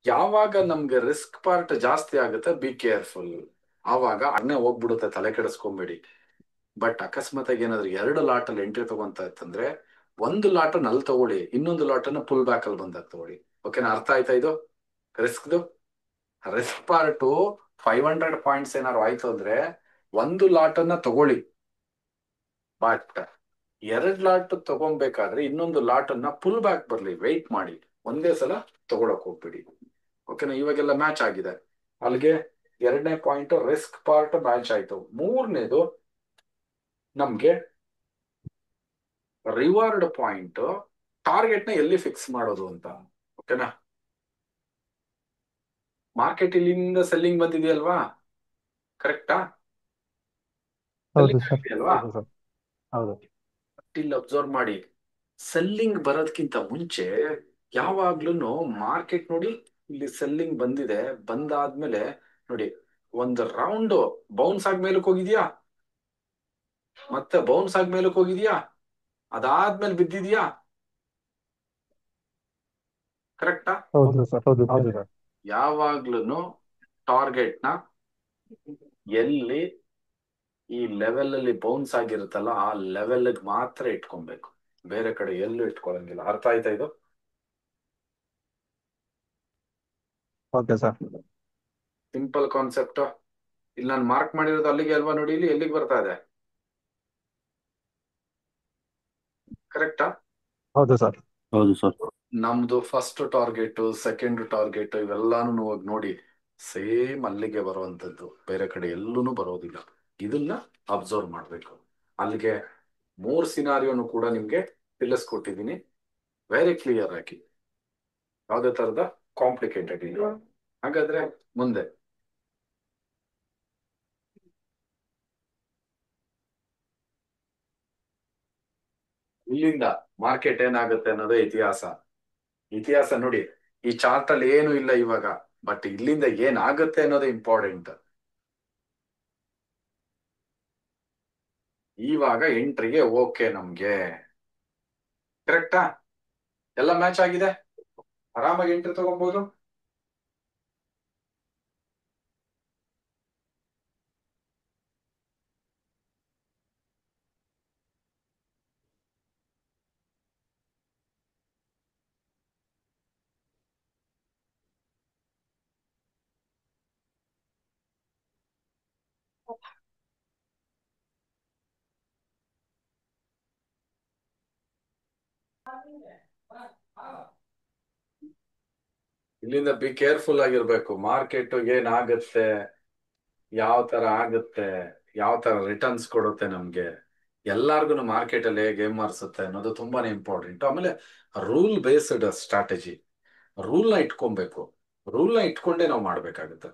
ಯಾವಾಗ ನಮ್ಗೆ ರಿಸ್ಕ್ ಪಾರ್ಟ್ ಜಾಸ್ತಿ ಆಗುತ್ತೆ ಬಿ ಕೇರ್ಫುಲ್. ಆವಾಗ ಅಣ್ಣೆ ಹೋಗ್ಬಿಡುತ್ತೆ, ತಲೆ ಕೆಡಿಸ್ಕೊಂಬೇಡಿ. ಬಟ್ ಅಕಸ್ಮಾತ್ ಆಗಿ ಏನಾದ್ರು ಎರಡು ಲಾಟಲ್ಲಿ ಎಂಟ್ರಿ ತಗೊಂತ ಇತ್ತಂದ್ರೆ, ಒಂದು ಲಾಟನ್ ಅಲ್ಲಿ ತಗೊಳ್ಳಿ, ಇನ್ನೊಂದು ಲಾಟನ್ನ ಪುಲ್ ಬ್ಯಾಕ್ ಅಲ್ಲಿ ಬಂದಾಗ ತಗೊಳ್ಳಿ. ಓಕೆನಾ? ಅರ್ಥ ಆಯ್ತಾ ಇದು ರಿಸ್ಕ್ದು? ರಿಸ್ಕ್ ಪಾರ್ಟು 500 ಪಾಯಿಂಟ್ಸ್ ಏನಾದ್ರು ಆಯ್ತು ಅಂದ್ರೆ ಒಂದು ಲಾಟನ್ನ ತಗೊಳ್ಳಿ. ಬಟ್ ಎರಡ್ ಲಾಟ್ ತಗೊಬೇಕಾದ್ರೆ ಇನ್ನೊಂದು ಲಾಟನ್ನ ಪುಲ್ ಬ್ಯಾಕ್ ಬರ್ಲಿ, ವೆಯ್ಟ್ ಮಾಡಿ, ಒಂದೇ ಸಲ ತಗೊಳಕ್ ಹೋಗ್ಬಿಡಿ. ಓಕೆನಾ? ಇವಾಗೆಲ್ಲ ಮ್ಯಾಚ್ ಆಗಿದೆ. ಅಲ್ಲಿಗೆ ಎರಡನೇ ಪಾಯಿಂಟ್ ರಿಸ್ಕ್ ಪಾರ್ಟ್ ಮ್ಯಾಚ್ ಆಯ್ತು. ಮೂರನೇದು ನಮ್ಗೆ ರಿವಾರ್ಡ್ ಪಾಯಿಂಟ್, ಟಾರ್ಗೆಟ್ ನ ಎಲ್ಲಿ ಫಿಕ್ಸ್ ಮಾಡೋದು ಅಂತ. ಓಕೆನಾ? ಮಾರ್ಕೆಟ್ ಇಲ್ಲಿಂದ ಸೆಲ್ಲಿಂಗ್ ಬಂದಿದೆಯಲ್ವಾ? ಕರೆಕ್ಟಾ? ಹೌದು ಸೆಲ್ಲಿಂಗ್ ಸರ್. ಆಗಿದೆಯಲ್ವಾ? ಹೌದು ಸರ್. ಹೌದು. ಇಲ್ಲಿ ಅಬ್ಸರ್ವ್ ಮಾಡಿ, ಸೆಲ್ಲಿಂಗ್ ಬರೋದಕ್ಕಿಂತ ಮುಂಚೆ ಯಾವಾಗ್ಲೂ ಮಾರ್ಕೆಟ್ ನೋಡಿ, ಇಲ್ಲಿ ಸೆಲ್ಲಿಂಗ್ ಬಂದಿದೆ, ಬಂದಾದ್ಮೇಲೆ ನೋಡಿ ಒಂದು ರೌಂಡ್ ಬೌನ್ಸ್ ಆಗಿ ಮೇಲಕ್ಕೆ ಹೋಗಿದ್ಯಾ, ಮತ್ತೆ ಬೌನ್ಸ್ ಆಗಿ ಮೇಲಕ್ಕೆ ಹೋಗಿದ್ಯಾ, ಅದಾದ್ಮೇಲೆ ಬಿದ್ದಿದ್ಯಾ. ಕರೆಕ್ಟಾ? ಹೌದು ಸರ್. ಹೌದು ಹೌದು ಸರ್. ಸರ್. ಯಾವಾಗ್ಲೂ ಟಾರ್ಗೆಟ್ ನ ಎಲ್ಲಿ ಈ ಲೆವೆಲ್ ಅಲ್ಲಿ ಬೌನ್ಸ್ ಆಗಿರುತ್ತಲ್ಲ ಆ ಲೆವೆಲ್ ಮಾತ್ರ ಇಟ್ಕೊಬೇಕು, ಬೇರೆ ಕಡೆ ಎಲ್ಲೂ ಇಟ್ಕೊಳಂಗಿಲ್ಲ. ಅರ್ಥ ಆಯ್ತಾ ಇದು? Okay sir. Simple concept. ಇಲ್ಲಿ ನಾನು ಮಾರ್ಕ್ ಮಾಡಿರೋದು ಅಲ್ಲಿಗೆ ಅಲ್ವಾ? ನೋಡಿ ಇಲ್ಲಿ ಎಲ್ಲಿಗೆ ಬರ್ತಾ ಇದೆ, ಕರೆಕ್ಟಾ? ಹೌದು ಸರ್. ಹೌದು ಸರ್. ನಮ್ದು ಫಸ್ಟ್ ಟಾರ್ಗೆಟ್, ಸೆಕೆಂಡ್ ಟಾರ್ಗೆಟ್ ಇವೆಲ್ಲಾನು ಹೋಗಿ ನೋಡಿ, ಸೇಮ್ ಅಲ್ಲಿಗೆ ಬರುವಂತದ್ದು, ಬೇರೆ ಕಡೆ ಎಲ್ಲೂ ಬರೋದಿಲ್ಲ. ಇದನ್ನ ಅಬ್ಸರ್ವ್ ಮಾಡ್ಬೇಕು. ಅಲ್ಲಿಗೆ 3 ಸಿನಾರಿಯೋನು ಕೂಡ ನಿಮ್ಗೆ ತಿಳಿಸ್ಕೊಟ್ಟಿದ್ದೀನಿ, ವೆರಿ ಕ್ಲಿಯರ್ ಆಗಿ, ಯಾವುದೇ ತರದ ಕಾಂಪ್ಲಿಕೇಟೆಡ್ ಇಲ್ಲ. ಹಾಗಾದ್ರೆ ಮುಂದೆ ಇಲ್ಲಿಂದ ಮಾರ್ಕೆಟ್ ಏನಾಗುತ್ತೆ ಅನ್ನೋದೇ ಇತಿಹಾಸ. ಇತಿಹಾಸ ನೋಡಿ, ಈ ಚಾರ್ಟ್ ಅಲ್ಲಿ ಏನು ಇಲ್ಲ ಇವಾಗ, ಬಟ್ ಇಲ್ಲಿಂದ ಏನಾಗುತ್ತೆ ಅನ್ನೋದೇ ಇಂಪಾರ್ಟೆಂಟ್. ಇವಾಗ ಎಂಟ್ರಿಗೆ ಓಕೆ ನಮ್ಗೆ, ಕರೆಕ್ಟಾ? ಎಲ್ಲ ಮ್ಯಾಚ್ ಆಗಿದೆ, ಆರಾಮಾಗಿ ಎಂಟ್ರಿ ತಗೊಬಹುದು. ಇಲ್ಲಿಂದ ಬಿ ಕೇರ್ಫುಲ್ ಆಗಿರ್ಬೇಕು. ಮಾರ್ಕೆಟ್ ಏನಾಗುತ್ತೆ, ಯಾವ ತರ ಆಗುತ್ತೆ, ಯಾವ ತರ ರಿಟರ್ನ್ಸ್ ಕೊಡುತ್ತೆ ನಮ್ಗೆ, ಎಲ್ಲಾರ್ಗು ಮಾರ್ಕೆಟ್ ಅಲ್ಲಿ ಹೇಗೆ ಮಾರ್ಸುತ್ತೆ ಅನ್ನೋದು ತುಂಬಾನೇ ಇಂಪಾರ್ಟೆಂಟ್. ಆಮೇಲೆ ರೂಲ್ ಬೇಸ್ಡ್ ಸ್ಟ್ರಾಟಜಿ, ರೂಲ್ ನ ಇಟ್ಕೊಬೇಕು, ರೂಲ್ ನ ಇಟ್ಕೊಂಡೇ ನಾವು ಮಾಡ್ಬೇಕಾಗುತ್ತೆ.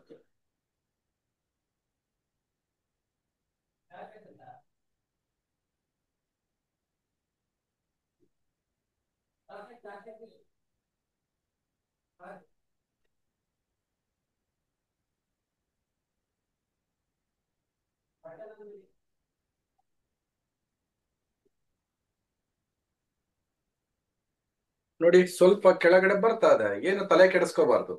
ನೋಡಿ ಸ್ವಲ್ಪ ಕೆಳಗಡೆ ಬರ್ತಾ ಇದೆ, ಏನು ತಲೆ ಕೆಡಿಸ್ಕೋಬಾರ್ದು.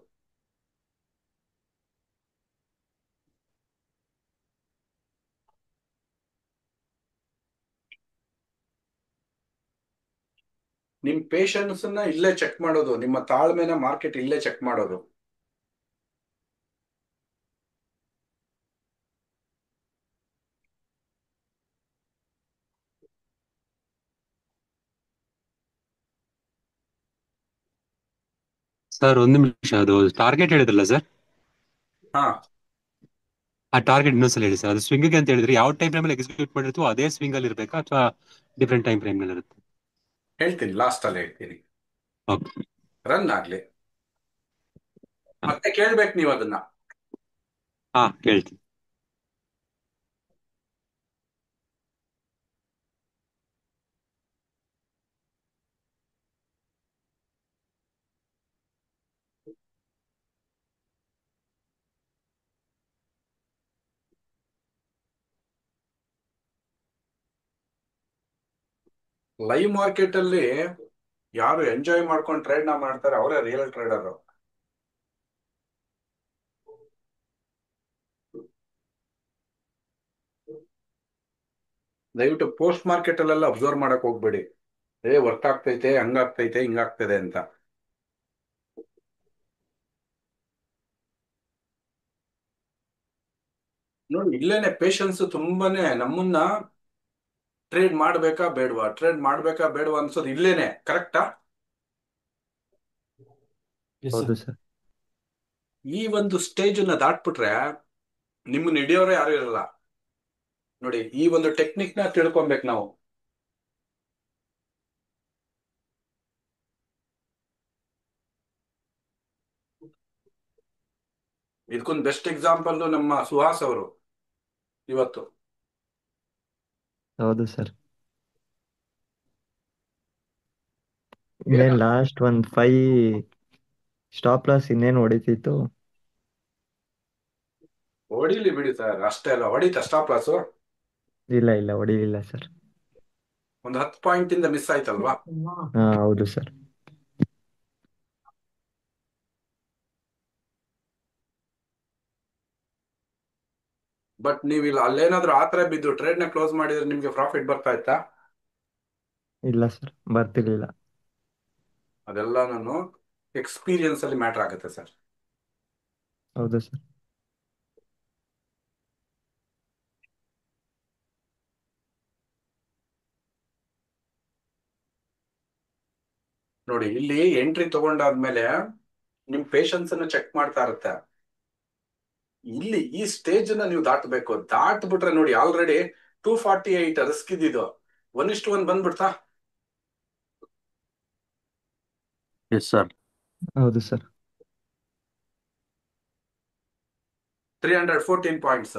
ನಿಮ್ ಪೇಷನ್ಸ್ ನ ಇಲ್ಲೇ ಚೆಕ್ ಮಾಡೋದು, ನಿಮ್ಮ ತಾಳ್ಮೆನ ಮಾರ್ಕೆಟ್ ಇಲ್ಲೇ ಚೆಕ್ ಮಾಡೋದು. ಸರ್ ಒಂದು ನಿಮಿಷ, ಅದು ಟಾರ್ಗೆಟ್ ಹೇಳಿದ್ರಲ್ಲ ಸರ್, ಹಾ, ಆ ಟಾರ್ಗೆಟ್ ಇನ್ನೊಂದ್ಸಲ ಹೇಳಿ ಸರ್. ಅದು ಸ್ವಿಂಗ್ ಅಂತ ಹೇಳಿದ್ರೆ ಯಾವ ಟೈಮ್ ಫ್ರೇಮ್ ಅಲ್ಲಿ ಎಕ್ಸಿಕ್ಯೂಟ್ ಮಾಡಿರ್ತೀವೋ ಅದೇ ಸ್ವಿಂಗ್ ಅಲ್ಲಿ ಇರ್ಬೇಕಾ ಅಥವಾ ಡಿಫ್ರೆಂಟ್ ಟೈಮ್ ಫ್ರೇಮ್ ನಲ್ಲಿ ಇರುತ್ತೆ? ಹೇಳ್ತೀನಿ, ಲಾಸ್ಟ್ ಅಲ್ಲಿ ಹೇಳ್ತೀನಿ. ಓಕೆ. ರನ್ ಆಗ್ಲಿ, ಮತ್ತೆ ಕೇಳ್ಬೇಕು ನೀವು ಅದನ್ನ. ಹಾ, ಕೇಳ್ತೀನಿ. ಲೈವ್ ಮಾರ್ಕೆಟ್ ಅಲ್ಲಿ ಯಾರು ಎಂಜಾಯ್ ಮಾಡ್ಕೊಂಡು ಟ್ರೇಡ್ ನ ಮಾಡ್ತಾರೆ ಅವರೇ ರಿಯಲ್ ಟ್ರೇಡರ್. ದಯವಿಟ್ಟು ಪೋಸ್ಟ್ ಮಾರ್ಕೆಟ್ ಅಲ್ಲೆಲ್ಲ ಅಬ್ಸರ್ವ್ ಮಾಡಕ್ ಹೋಗ್ಬೇಡಿ. ವರ್ಕ್ ಆಗ್ತೈತೆ, ಹಂಗಾಗ್ತೈತೆ, ಹಿಂಗಾಗ್ತದೆ ಅಂತ. ನೋಡಿ, ಇಲ್ಲೇನೆ ಪೇಶನ್ಸ್ ತುಂಬಾನೇ ನಮ್ಮನ್ನ ಟ್ರೇಡ್ ಮಾಡ್ಬೇಕಾ ಬೇಡವಾ, ಟ್ರೇಡ್ ಮಾಡ್ಬೇಕಾ ಬೇಡವಾ ಅನ್ಸೋದು ಇಲ್ಲೇನೆ. ಕರೆಕ್ಟಾ? ಹೌದು ಸರ್. ಈ ಒಂದು ಸ್ಟೇಜ್ ಅನ್ನ ದಾಟ್ಬಿಟ್ರೆ ನಿಮ್ಮನ್ನ ಹಿಡಿಯೋರೇ ಯಾರು ಇರಲ್ಲ. ನೋಡಿ, ಈ ಒಂದು ಟೆಕ್ನಿಕ್ ನ ತಿಳ್ಕೊಬೇಕು ನಾವು. ಇದಕ್ಕೊಂದು ಬೆಸ್ಟ್ ಎಕ್ಸಾಂಪಲ್ ನಮ್ಮ ಸುಹಾಸ್ ಅವರು ಇವತ್ತು. ಹೌದು ಸರ್. ಇನ್ನೇನ್ ಲಾಸ್ಟ್ ಒಂದ್ 5 ಸ್ಟಾಪ್ ಲಾಸ್ ಇನ್ನೇನ್ ಹೊಡಿತಿತ್ತು. ಹೊಡಿಲಿ ಬಿಡಿ ಸರ್, ಅಷ್ಟೇ ಅಲ್ಲ. ಹೊಡಿತ ಸ್ಟಾಪ್ ಲಾಸ್ ಇಲ್ಲ ಹೊಡಿಲಿಲ್ಲ ಸರ್. ಒಂದು 10 ಪಾಯಿಂಟ್ ಇಂದ ಮಿಸ್ ಆಯ್ತಲ್ವಾ? ಹಾ ಹೌದು ಸರ್. ಬಟ್ ನೀವು ಇಲ್ಲ ಅಲ್ಲೇನಾದ್ರೂ ಆತರ ಬಿದ್ದು ಟ್ರೇಡ್ ನ ಕ್ಲೋಸ್ ಮಾಡಿದ್ರೆ ನಿಮ್ಗೆ ಪ್ರಾಫಿಟ್ ಬರ್ತಾ ಇತ್ತಾ? ಇಲ್ಲ ಸರ್, ಬರ್ತಿರ್ಲಿಲ್ಲ. ಅದೆಲ್ಲ ನಾನು ಎಕ್ಸ್ಪೀರಿಯನ್ಸ್ ಅಲ್ಲಿ ಮ್ಯಾಟರ್ ಆಗುತ್ತೆ ಸರ್. ಹೌದು ಸರ್. ನೋಡಿ, ಇಲ್ಲಿ ಎಂಟ್ರಿ ತಗೊಂಡಾದ್ಮೇಲೆ ನಿಮ್ ಪೇಶನ್ಸ್ ಅನ್ನ ಚೆಕ್ ಮಾಡ್ತಾ ಇರುತ್ತೆ. ಇಲ್ಲಿ ಈ ಸ್ಟೇಜ್ ನ ನೀವು ದಾಟಬೇಕು. ದಾಟ್ಬಿಟ್ರೆ ನೋಡಿ, ಆಲ್ರೆಡಿ 248 ರಿಸ್ಕ್ ಇದ್ದಿದ್ದು 1:1 ಬಂದ್ಬಿಡ್ತಾ. Yes sir. ಹೌದು ಸರ್. 314 ಪಾಯಿಂಟ್ಸ್.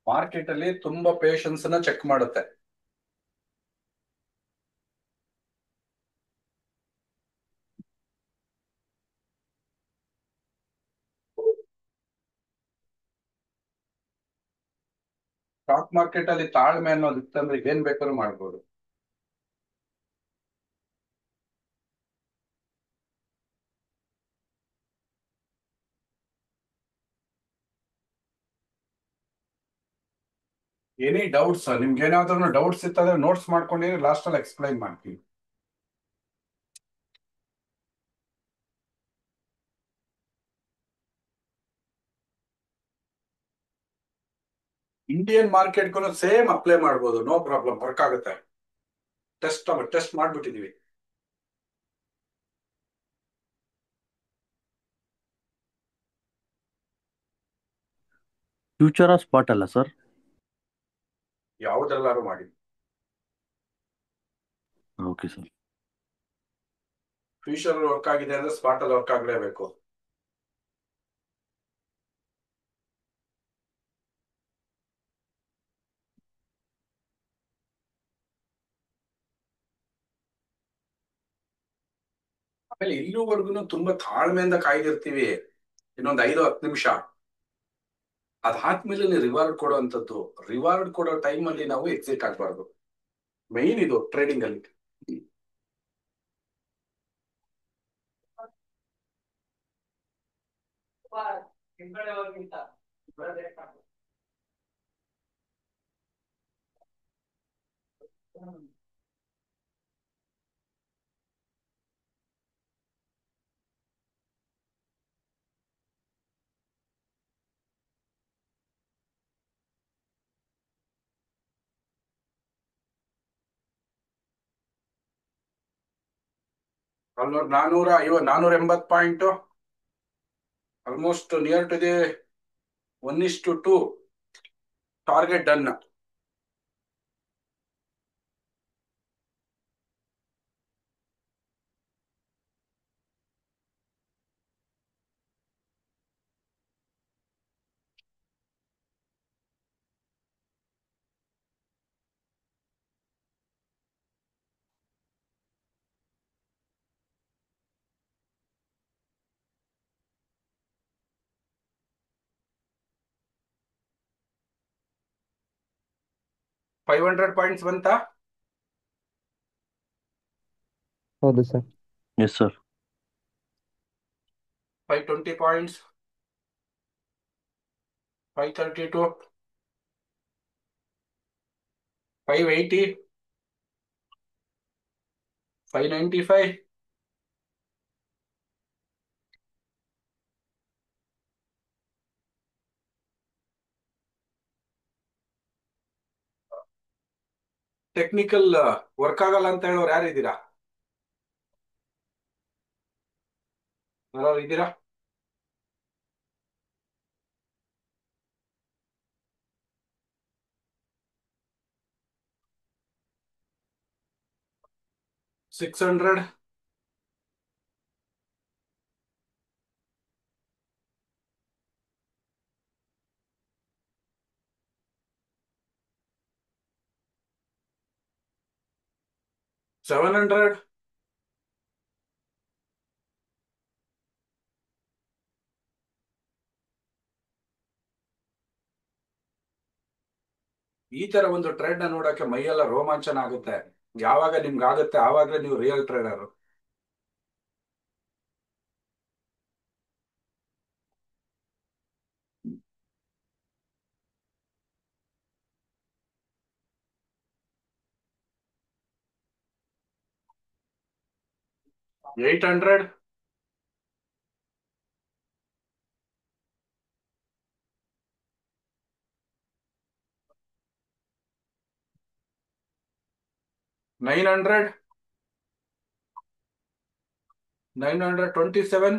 ಮಾರ್ಕೆಟ್ ಅಲ್ಲಿ ತುಂಬಾ ಪೇಶನ್ಸ್ ನ ಚೆಕ್ ಮಾಡುತ್ತೆ. ಸ್ಟಾಕ್ ಮಾರ್ಕೆಟ್ ಅಲ್ಲಿ ತಾಳ್ಮೆ ಅನ್ನೋದು ಇತ್ತಂದ್ರೆ ಏನ್ ಬೇಕಾದ್ರೂ ಮಾಡ್ಬೋದು. Any doubts? ನಿಮ್ಗೆ ಏನಾದ್ರೂ ಡೌಟ್ಸ್ ಇತ್ತಂದ್ರೆ ನೋಟ್ಸ್ ಮಾಡ್ಕೊಂಡಿರಿ, ಲಾಸ್ಟ್ ಅಲ್ಲಿ ಎಕ್ಸ್ಪ್ಲೈನ್ ಮಾಡ್ತೀನಿ. ಇಂಡಿಯನ್ ಮಾರ್ಕೆಟ್ಗೂ ಸೇಮ್ ಅಪ್ಲೈ ಮಾಡ್ಬೋದು, ನೋ ಪ್ರಾಬ್ಲಮ್, ವರ್ಕ್ ಆಗುತ್ತೆ. ಟೆಸ್ಟ್ ಮಾಡ್ಬಿಟ್ಟಿದೀವಿ. ಫ್ಯೂಚರ್ ಸ್ಪಾಟ್ ಅಲ್ಲ ಸರ್? ಯಾವುದೆಲ್ಲಾರು ಮಾಡಿ. Okay sir. ಫ್ಯೂಚರ್ ವರ್ಕ್ ಆಗಿದೆ ಅಂದ್ರೆ ಸ್ಪಾಟ್ ಅಲ್ಲಿ ವರ್ಕ್ ಆಗ್ಲೇಬೇಕು. ಆಮೇಲೆ ಇಲ್ಲಿವರೆಗೂ ತುಂಬಾ ತಾಳ್ಮೆಯಿಂದ ಕಾಯ್ದಿರ್ತೀವಿ. ಇನ್ನೊಂದು 5-10 ನಿಮಿಷ ಅದಾದ್ಮೇಲೆ ರಿವಾರ್ಡ್ ಕೊಡುವಂಥದ್ದು. ರಿವಾರ್ಡ್ ಕೊಡೋ ಟೈಮ್ ಅಲ್ಲಿ ನಾವು ಎಕ್ಸಿಟ್ ಆಗ್ಬಾರ್ದು. ಮೈನ್ ಇದು ಟ್ರೇಡಿಂಗ್ ಅಲ್ಲಿ. ಅಲ್ಲಿ 480 point, almost near to the 1:2 target done. $500 ಬಂತಾ? ಹೌದು sir. Yes sir. 520 points, 532, 580, 595, technical work ಆಗಲ್ಲ ಅಂತ ಹೇಳೋರು ಯಾರಿದ್ದೀರಾ? ಯಾರು ಇದ್ದೀರಾ? $600, $700, ಈ ತರ ಒಂದು ಟ್ರೇಡ್ ನ ನೋಡಕ್ಕೆ ಮೈಯೆಲ್ಲ ರೋಮಾಂಚನ ಆಗುತ್ತೆ. ಯಾವಾಗ ನಿಮ್ಗೆ ಆಗುತ್ತೆ ಆವಾಗಲೇ ನೀವು ರಿಯಲ್ ಟ್ರೇಡರ್. $800, $900, $927,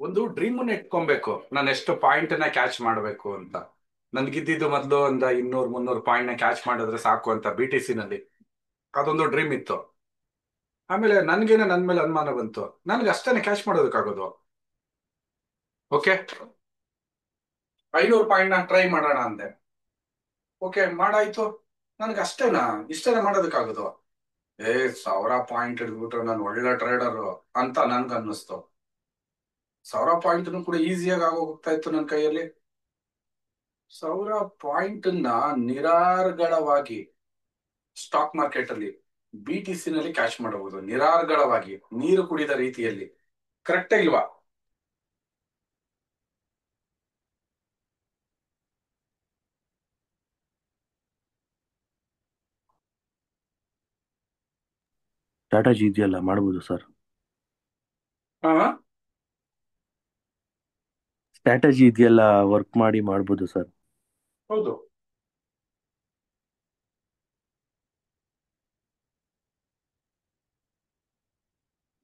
ಒಂದು ಡ್ರೀಮ್ ಇಟ್ಕೊಬೇಕು, ನಾನು ಎಷ್ಟು ಪಾಯಿಂಟ್ ನ ಕ್ಯಾಚ್ ಮಾಡಬೇಕು ಅಂತ. ನನ್ಗಿದ್ದಿದ್ದು ಮೊದಲು ಒಂದು 200-300 ಪಾಯಿಂಟ್ ನ ಕ್ಯಾಚ್ ಮಾಡಿದ್ರೆ ಸಾಕು ಅಂತ BTC ನಲ್ಲಿ ಅದೊಂದು ಡ್ರೀಮ್ ಇತ್ತು. ಆಮೇಲೆ ನನ್ಗೇನೆ ನನ್ ಮೇಲೆ ಅನುಮಾನ ಬಂತು, ನನ್ಗೆ ಅಷ್ಟೇನೆ ಕ್ಯಾಚ್ ಮಾಡೋದಕ್ಕಾಗೋದು. ಓಕೆ, 500 ಪಾಯಿಂಟ್ ನ ಟ್ರೈ ಮಾಡೋಣ ಅಂದೆ. ಓಕೆ ಮಾಡಾಯ್ತು, ನನ್ಗೆ ಅಷ್ಟೇನಾ, ಇಷ್ಟೇನ ಮಾಡೋದಕ್ಕಾಗೋದು. 1000 ಪಾಯಿಂಟ್ ಹಿಡ್ಬಿಟ್ರೆ ನಾನು ಒಳ್ಳೆ ಟ್ರೇಡರ್ ಅಂತ ನನ್ಗೆ ಅನ್ನಿಸ್ತು. 1000 ಪಾಯಿಂಟ್ ಕೂಡ ಈಸಿಯಾಗಿ ಆಗೋಗ್ತಾ ಇತ್ತು ನನ್ನ ಕೈಯಲ್ಲಿ. 1000 ಪಾಯಿಂಟ್ ನಿರಾರ್ಗಳವಾಗಿ ಸ್ಟಾಕ್ ಮಾರ್ಕೆಟ್ ಅಲ್ಲಿ BTC ನಲ್ಲಿ ಕ್ಯಾಚ್ ಮಾಡಬಹುದು, ನಿರಾರ್ಗಳವಾಗಿ, ನೀರು ಕುಡಿದ ರೀತಿಯಲ್ಲಿ. ಕರೆಕ್ಟ್ ಇಲ್ವಾ? ಸ್ಟ್ರಾಟಜಿ ಇದೆಯಲ್ಲ ಮಾಡ್ಬೋದು ಸರ್. ಹಾ, ಸ್ಟ್ರಾಟಜಿ ಇದೆಯಲ್ಲ ವರ್ಕ್ ಮಾಡಿ ಮಾಡ್ಬೋದು ಸರ್. ಹೌದು.